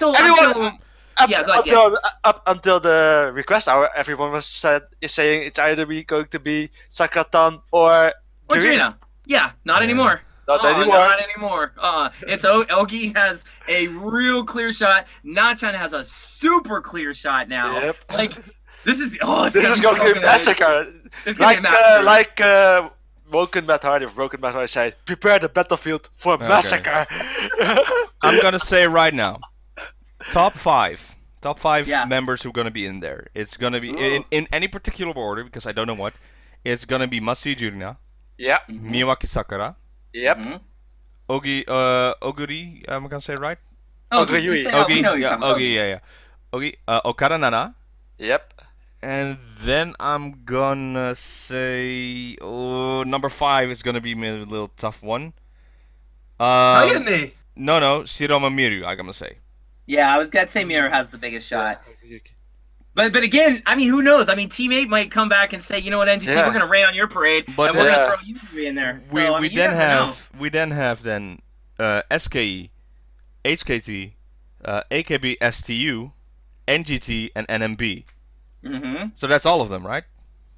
until the request hour, everyone was saying it's either going to be Sakatan or Dorina. Yeah, not anymore. Not anymore. It's Ogi has a real clear shot. Nachan has a super clear shot now. Yep. Like, this is going to be a massacre. Like Woken Matt Hardy of Broken Matt Hardy said, prepare the battlefield for a massacre. I'm gonna say right now, top five members who are gonna be in there. It's gonna be in any particular order because I don't know what. It's gonna be Matsuyu Jurina. Yep. Miyawaki Sakura. Yep. Oguri, I'm gonna say it right? Ogi, Ogi, Okada Nana. Yep. And then I'm gonna say, oh, number 5 is gonna be a little tough one. Sayane. No, Shiroma Miru, I'm gonna say. Yeah, I was gonna say Miru has the biggest shot. But again, I mean, who knows? I mean, Team 8 might come back and say, you know what, NGT, we're gonna rain on your parade, but and we're gonna throw you three in there. So, we then have SKE, HKT, AKB STU, NGT, and NMB. So that's all of them, right?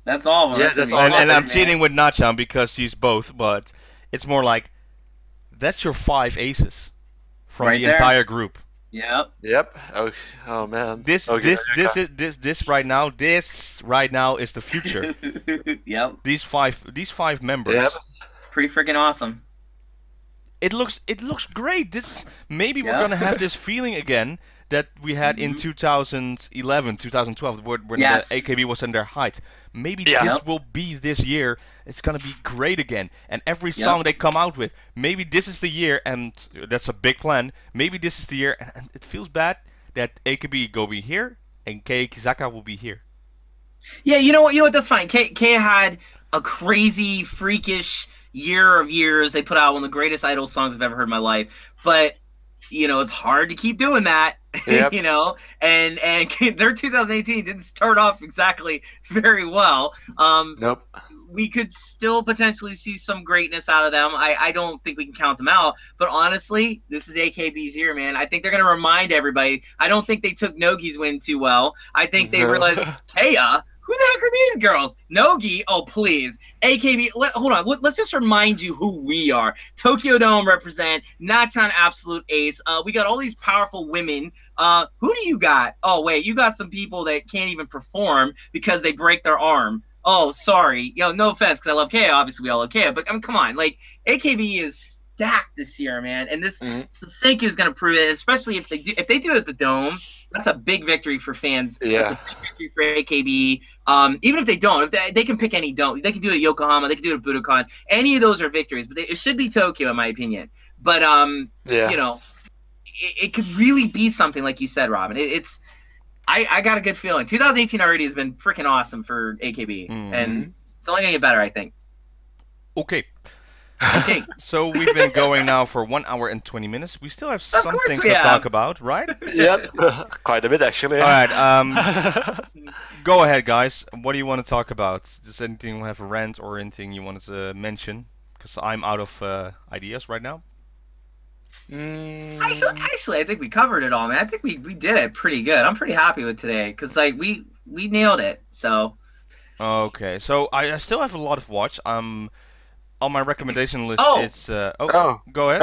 That's all of them. Yeah, that's all. And I'm cheating with Nachan because she's both, but it's more like that's your 5 aces from Right the there. entire group. Yep. Oh man. This right now is the future. Yep. These five members. Yep. Pretty freaking awesome. It looks great. Maybe we're gonna have this feeling again that we had in 2011, 2012, when the AKB was in their height. Maybe this will be this year. It's gonna be great again. And every song they come out with, maybe this is the year, and that's a big plan. Maybe this is the year, and it feels bad that AKB go be here and Kei Kizaka will be here. Yeah, you know what? That's fine. Kei had a crazy, freakish year of years. They put out one of the greatest idol songs I've ever heard in my life. But it's hard to keep doing that. Yep. And their 2018 didn't start off exactly very well. Nope. We could still potentially see some greatness out of them. I don't think we can count them out. But honestly, this is AKB's year, man. I think they're going to remind everybody. I don't think they took Nogi's win too well. I think they realized, Kea, who the heck are these girls? Nogi, oh please. AKB, hold on. Let's just remind you who we are. Tokyo Dome represent, Nachan absolute ace. We got all these powerful women. Who do you got? Oh wait, you got some people that can't even perform because they break their arm. Oh, sorry. No offense, because I love Kea. Obviously, we all love Kea. But come on, like AKB is stacked this year, man. And this Senkyu is going to prove it, especially if they do it at the Dome. That's a big victory for fans. Yeah. That's a big victory for AKB. Even if they don't, if they can pick any dome. They can do it at Yokohama. They can do it at Budokan. Any of those are victories. But it should be Tokyo, in my opinion. But it could really be something like you said, Robin. I got a good feeling. 2018 already has been freaking awesome for AKB, and it's only gonna get better, I think. Okay. So we've been going now for 1 hour and 20 minutes. We still have some things to talk about, right? Yep. Quite a bit, actually. All right. Go ahead, guys. What do you want to talk about? Does anything have a rant or anything you wanted to mention? Because I'm out of ideas right now. Actually, I think we covered it all, man. I think we did it pretty good. I'm pretty happy with today because we nailed it. So. Okay. So I still have a lot of watch. On my recommendation list, it's go ahead.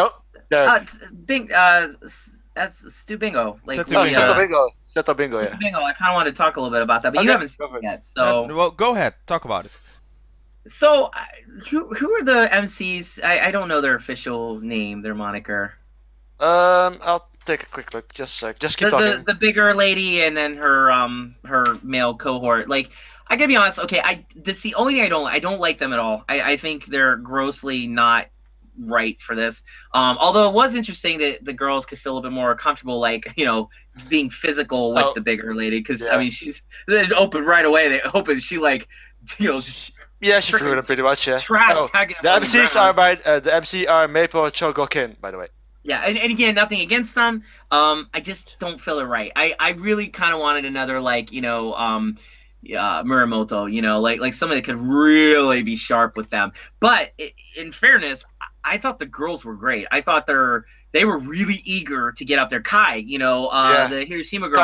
That's Stu Bingo. Seto Bingo. Yeah. Bingo. I kind of want to talk a little bit about that, but you haven't seen it yet. So well, go ahead, talk about it. So who are the MCs? I don't know their official name, their moniker. I'll take a quick look. Just keep talking. The bigger lady and then her male cohort. Like, I gotta be honest. Okay, this the only thing I don't like them at all. I think they're grossly not right for this. Although it was interesting that the girls could feel a bit more comfortable, like being physical with the bigger lady. Because I mean, she's open right away. They open. She just. Yeah, she threw it pretty much. Yeah. Trash tagging. The MCs are the MC are Maple Chogokin, by the way. Yeah, and again, nothing against them. I just don't feel it right. I really kind of wanted another Muramoto, like somebody that could really be sharp with them. But in fairness, I thought the girls were great. I thought they were really eager to get up there. Kai, the Hiroshima girl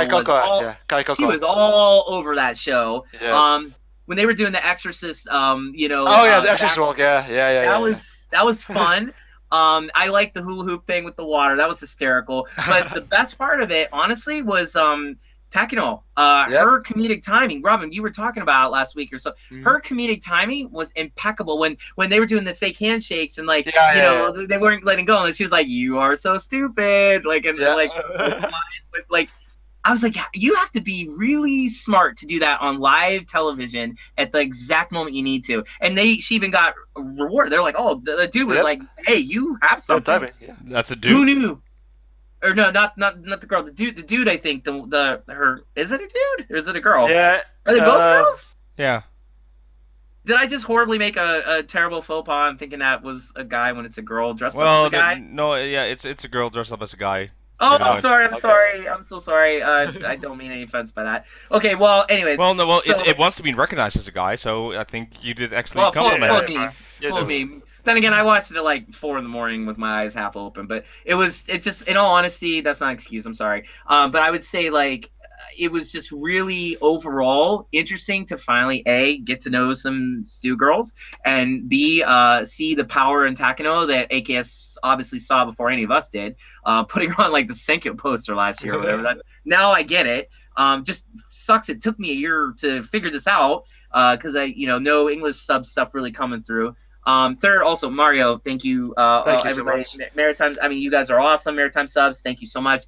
she was all over that show. Yes. When they were doing the Exorcist, the Exorcist walk, that was fun. I liked the hula hoop thing with the water. That was hysterical. But the best part of it, honestly, was Takino. Her comedic timing. Robin, you were talking about it last week or so. Her comedic timing was impeccable when they were doing the fake handshakes and they weren't letting go, and she was like, "You are so stupid." I was like, you have to be really smart to do that on live television at the exact moment you need to. And she even got rewarded. They're like, oh, the dude was like, hey, you have something. That's a dude. Who knew? or no, not the girl. The dude. I think her. Is it a dude or is it a girl? Yeah. Are they both girls? Yeah. Did I just horribly make a terrible faux pas? I'm thinking that was a guy when it's a girl dressed up Well, as a guy. no, yeah, it's a girl dressed up as a guy. Oh, pretty I'm much. sorry. I'm Okay. sorry. I'm so sorry. I don't mean any offense by that. Okay. Well, anyways. Well, no, well, so- it wants to be recognized as a guy, so I think you did excellent Well, compliment. fool me. Then again, I watched it at like 4 a.m. with my eyes half open. But it's just, in all honesty, that's not an excuse. I'm sorry. But I would say like it was just really overall interesting to finally A, get to know some Stu girls, and B, see the power in Takano that AKS obviously saw before any of us did, putting her on like the Senkyo poster last year or whatever. Now I get it. Just sucks it took me a year to figure this out because I no English sub stuff really coming through. Third, also Mario, thank you, Thank you so everybody. much. Maritime, I mean, you guys are awesome. Maritime Subs, thank you so much.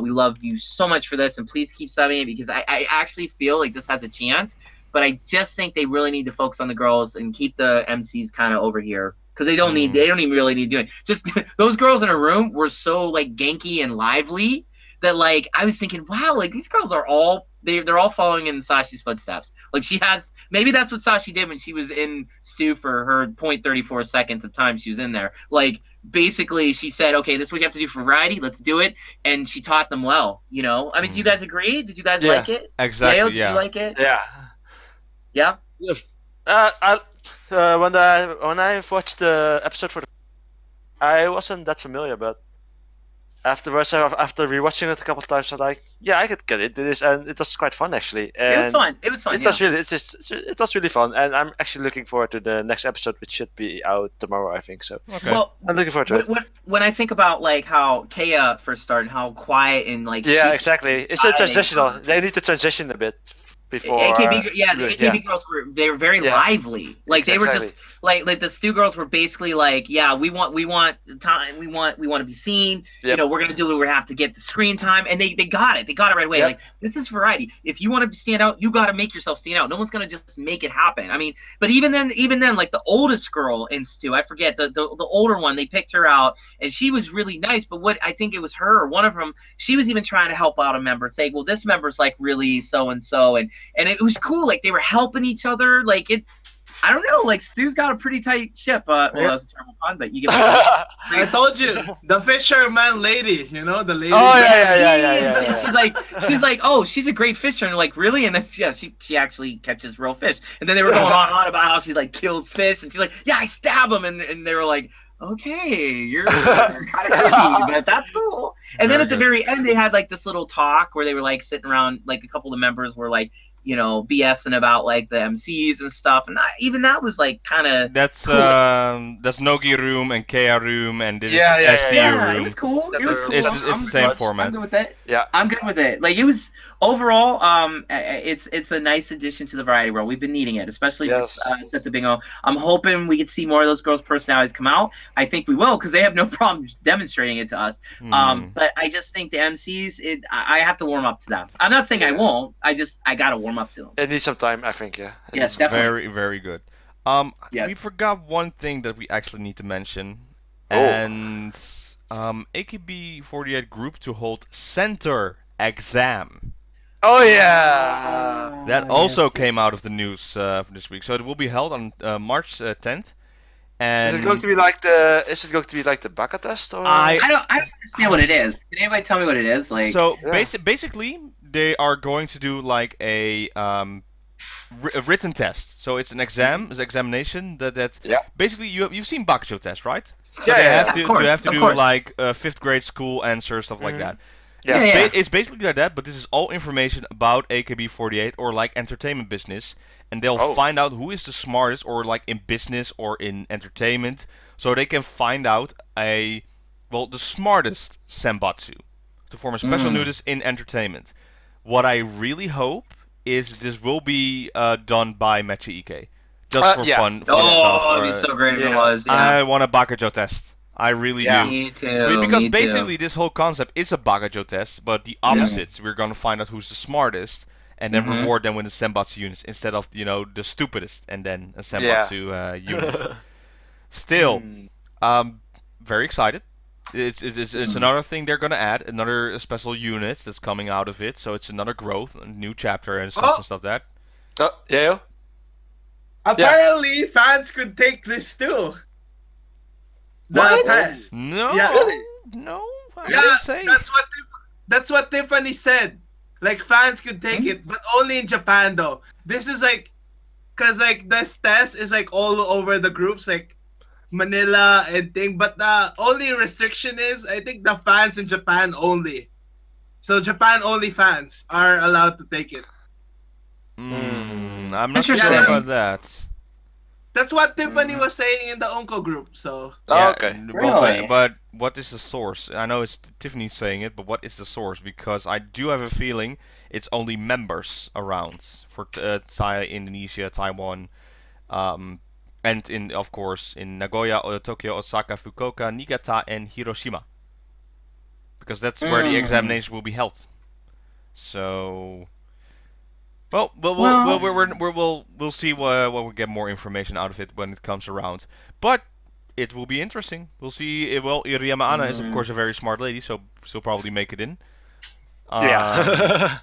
We love you so much for this, and please keep subbing it because I actually feel like this has a chance. But I just think they really need to focus on the girls and keep the MCs kind of over here because they don't even really need doing. Just those girls in a room were so like ganky and lively that like I was thinking, wow, like these girls are all they're all following in Sashi's footsteps. Like she has. Maybe that's what Sashi did when she was in Stu for her 0.34 seconds of time she was in there. Like, basically, she said, okay, this is what you have to do for variety. Let's do it. And she taught them well, I mean, do you guys agree? Did you guys like it? Exactly, Dale, did yeah. you like it? Yeah. Yeah? When I watched the episode I wasn't that familiar, but afterwards, after rewatching it a couple of times, I'm like, yeah, I could get into this, and it was quite fun actually. And It was fun. It was fun. It was really fun, and I'm actually looking forward to the next episode, which should be out tomorrow, I think. So Okay. Well, I'm looking forward to it. when I think about like how Kea first started, how quiet and like Yeah, she- exactly. It's a transitional. They need to transition a bit before. AKB, the yeah. AKB girls were very Yeah. lively. Like they were Exactly. just like the Stu girls were basically like, yeah, we want time, we want to be seen. Yep. We're gonna do what we have to get the screen time, and they got it. They got it right away. Yep. Like this is variety. If you want to stand out, you got to make yourself stand out. No one's gonna just make it happen. I mean, but even then, like the oldest girl in Stu, I forget the older one. They picked her out, and she was really nice. But what I think it was her or one of them, she was even trying to help out a member, saying, well, this member's like really so and so, and it was cool. Like they were helping each other. Like it. I don't know. Like Stu's got a pretty tight ship. Well, that's a terrible pun, but you get. I told you, the fisherman lady. The lady. Oh yeah. She's like, oh, she's a great fisher, and like really, and then she actually catches real fish. And then they were going on about how she like kills fish, and she's like, yeah, I stab them, and they were like, okay, you're kind of crazy, but that's cool. And then at the very end, they had like this little talk where they were like sitting around, like a couple of the members were like, BSing about like the MCs and stuff, and even that was like kind of That's cool. that's Nogi room and Kea room and this Yeah, STU Yeah, room. it was cool. It was cool. It's I'm the same good. format. I'm good with it. Yeah. I'm good with it. Like it was overall, it's a nice addition to the variety world. We've been needing it, especially Yes. with the Bingo. I'm hoping we could see more of those girls' personalities come out. I think we will because they have no problem demonstrating it to us. But I just think the MCs, I have to warm up to them. I'm not saying I won't. I gotta warm up to them. It needs some time, I think. Yeah. It Yes, needs some- definitely. Very, very good. Yeah. We forgot one thing that we actually need to mention, Oh. and AKB48 group to hold center exam. Oh yeah. That also came out of the news for this week. So it will be held on March 10th. And Is it going to be like the? Is it going to be like the Baka test or? I don't understand what it is. Can anybody tell me what it is? Like, so Yeah. basically, they are going to do like a written test. So it's an exam, it's an examination that Yeah. basically you've seen Bakujo test, right? So Yeah, they yeah, have yeah. to Of course, have to of do course. like 5th grade school answers, stuff like that. Yeah. Yeah. It's basically like that, but this is all information about AKB48 or like entertainment business, and they'll Oh. find out who is the smartest or like in business or in entertainment, so they can find out the smartest Senbatsu to form a special nudist in entertainment. What I really hope is this will be done by Mechi Ike, just for yeah. fun stuff. oh, it'd be so great if it yeah. was. Yeah. I want a Bakujo test. I really Yeah. do. Me too. Because me basically too. this whole concept is a Bakujo test, but the opposites. We're gonna find out who's the smartest, and then reward them with a Senbatsu unit instead of the stupidest and then a Senbatsu unit. Still, very excited. It's another thing they're gonna add, another special unit that's coming out of it. So it's another growth, a new chapter and stuff and stuff that. Oh, yeah. Apparently, fans could take this too. The What? test. No, Yeah. no. I Yeah, didn't say. that's what Tiffany said. Like fans could take it, but only in Japan though. This is like, cause like this test is like all over the groups, like Manila and thing. But the only restriction is I think the fans in Japan only. So Japan only fans are allowed to take it. I'm not sure Interesting. about that. That's what Tiffany was saying in the Onko group. So Oh, okay. Really? But what is the source? I know it's Tiffany saying it, but what is the source? Because I do have a feeling it's only members around for Thai, Indonesia, Taiwan, and of course in Nagoya, Tokyo, Osaka, Fukuoka, Niigata, and Hiroshima. Because that's where the examination will be held. So. Well, we'll see what we get more information out of it when it comes around. But it will be interesting. We'll see. Well, Iriyama Anna is of course a very smart lady, so she'll probably make it in. Yeah.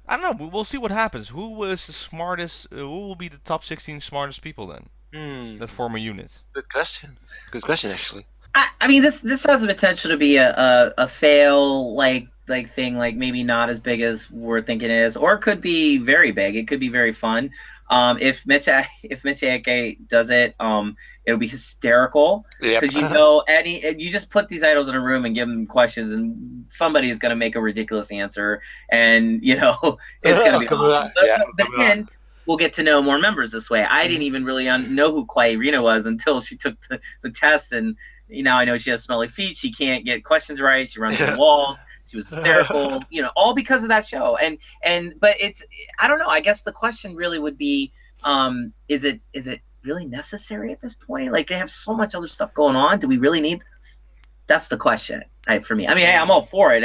I don't know. We'll see what happens. Who is the smartest? Who will be the top 16 smartest people then? That form a unit. Good question. Good question, actually. I mean, this has the potential to be a fail like thing, like maybe not as big as we're thinking it is, or it could be very big. It could be very fun. If Michiake does it, it'll be hysterical because you just put these idols in a room and give them questions, and somebody is gonna make a ridiculous answer, and it's gonna be awesome. But then we'll get to know more members this way. I didn't even really know who Kwai Rina was until she took the test, and now I know she has smelly feet. She can't get questions right. She runs through walls. She was hysterical, all because of that show. But I don't know. I guess the question really would be, is it really necessary at this point? Like they have so much other stuff going on. Do we really need this? That's the question for me. I mean, hey, I'm all for it.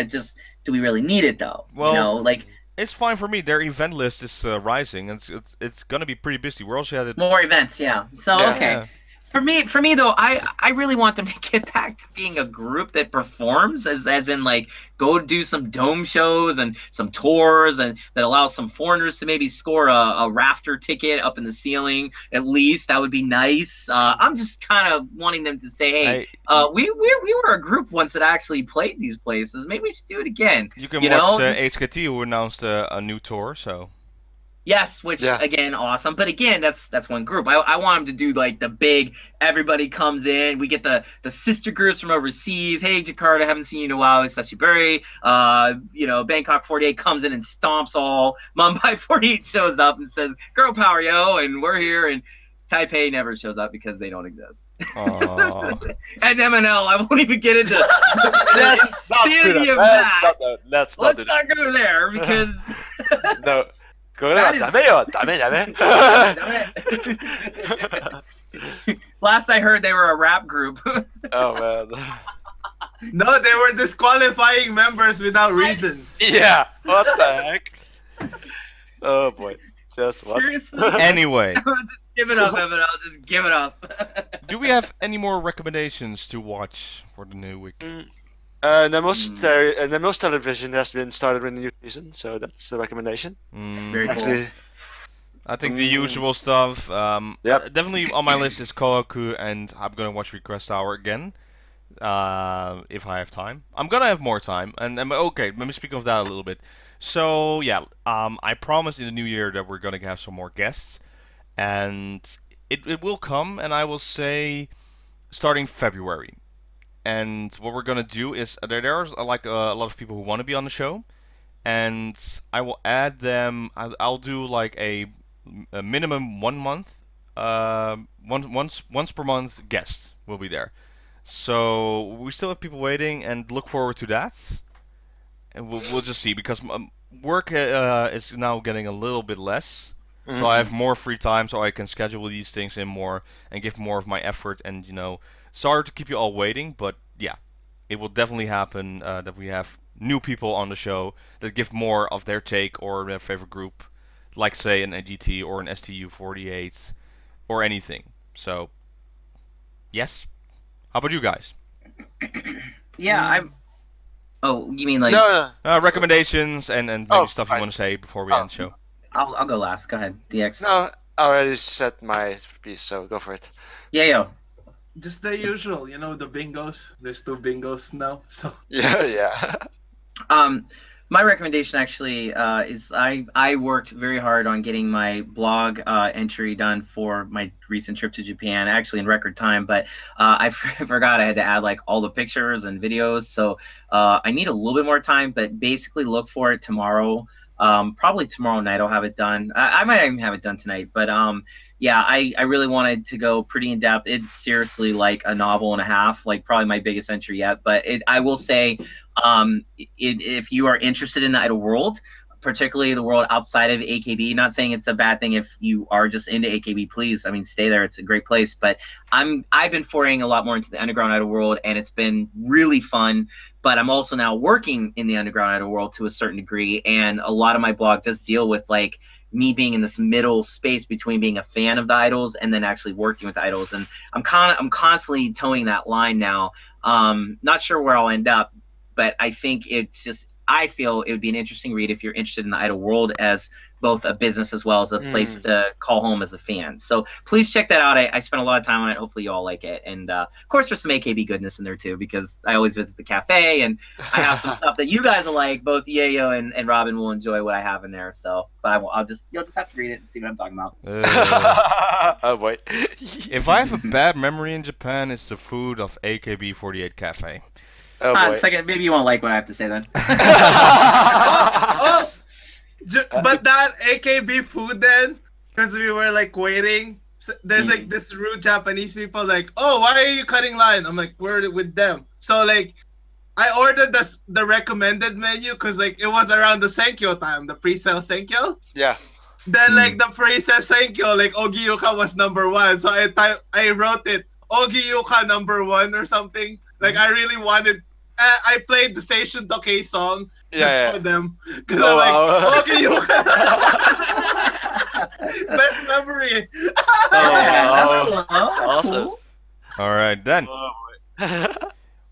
Do we really need it though? Well, it's fine for me. Their event list is rising, and it's gonna be pretty busy. We're also had more events, yeah. So okay. Yeah. For me though, I really want them to get back to being a group that performs, as in like go do some dome shows and some tours, and that allows some foreigners to maybe score a rafter ticket up in the ceiling at least. That would be nice. I'm just kind of wanting them to say, hey, we were a group once that actually played these places. Maybe we should do it again. You can watch HKT who announced a new tour, so. Yes, which again, awesome. But again, that's one group. I want them to do like the big. Everybody comes in. We get the sister groups from overseas. Hey, Jakarta, haven't seen you in a while. It's Sachiburi. Bangkok 48 comes in and stomps all. Mumbai 48 shows up and says, "Girl power, yo!" And we're here. And Taipei never shows up because they don't exist. And MNL, I won't even get into Let's not do that. Let's not go there because no. Last I heard, they were a rap group. Oh man. No, they were disqualifying members without reasons. Yeah. What the heck? Oh boy. Just what? Seriously? Anyway. Just give it up, Evan. I'll just give it up. Do we have any more recommendations to watch for the new week? The most television has been started with the new season, so that's the recommendation. Very cool. I think the usual stuff. Definitely on my list is Kohaku, and I'm gonna watch Request Hour again if I have time. I'm gonna have more time, and okay. Let me speak of that a little bit. So yeah, I promised in the new year that we're gonna have some more guests, and it will come, and I will say starting February. And what we're gonna do is there's like a lot of people who want to be on the show, and I will add them. I'll do like a minimum 1 month, once per month guest will be there. So we still have people waiting, and look forward to that. And we'll just see, because work is now getting a little bit less, so I have more free time, so I can schedule these things in more and give more of my effort, and sorry to keep you all waiting, but yeah, it will definitely happen that we have new people on the show that give more of their take or their favorite group, like say an AGT or an STU48 or anything. So, yes. How about you guys? Yeah, I'm. Oh, you mean like? No, Recommendations and maybe Oh, stuff you fine. want to say before we end the show. I'll go last. Go ahead, DX. no. I already said my piece, so go for it. Yeah, yo. Just the usual, you know, the bingos. There's 2 bingos now, so. Yeah, yeah. My recommendation actually is I worked very hard on getting my blog entry done for my recent trip to Japan, actually in record time, but I forgot I had to add like all the pictures and videos, so I need a little bit more time, but basically look for it tomorrow. Probably tomorrow night I'll have it done. I might even have it done tonight, but yeah, I really wanted to go pretty in depth. It's seriously like a novel and a half, like probably my biggest entry yet. But I will say, if you are interested in the idol world, particularly the world outside of AKB, not saying it's a bad thing if you are just into AKB, please, I mean, stay there. It's a great place. But I've been foraying a lot more into the underground idol world, and it's been really fun. But I'm also now working in the underground idol world to a certain degree, and a lot of my blog does deal with like me being in this middle space between being a fan of the idols and then actually working with idols, and I'm constantly towing that line now. Not sure where I'll end up, but I think I feel it would be an interesting read if you're interested in the idol world as both a business as well as a place to call home as a fan. So please check that out. I spent a lot of time on it. Hopefully you all like it. And of course there's some AKB goodness in there too, because I always visit the cafe and I have some stuff that you guys will like. Both Yayo and Robin will enjoy what I have in there. So, but you'll just have to read it and see what I'm talking about. Oh boy. If I have a bad memory in Japan, it's the food of AKB48 cafe. Oh boy. Second, maybe you won't like what I have to say then. But that AKB food then, because we were like waiting, so there's like this rude Japanese people like, oh, why are you cutting line? I'm like, we're with them. So like, I ordered the recommended menu because like it was around the Senkyo time, the pre-sale Senkyo. Yeah. Then like the pre-sale Senkyo, like Ogiyuka was #1, so I wrote it Ogiyuka #1 or something. Like I really wanted. I played the Seishun Tokei song just for them. Because I'm like, Ogiyuka. Best memory. Oh, awesome. All right, then.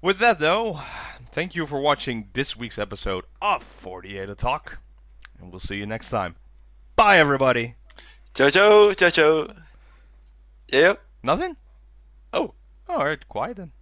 With that, though, thank you for watching this week's episode of 48 Talk. And we'll see you next time. Bye, everybody. Jojo. Yeah. Nothing? Oh. All right, quiet then.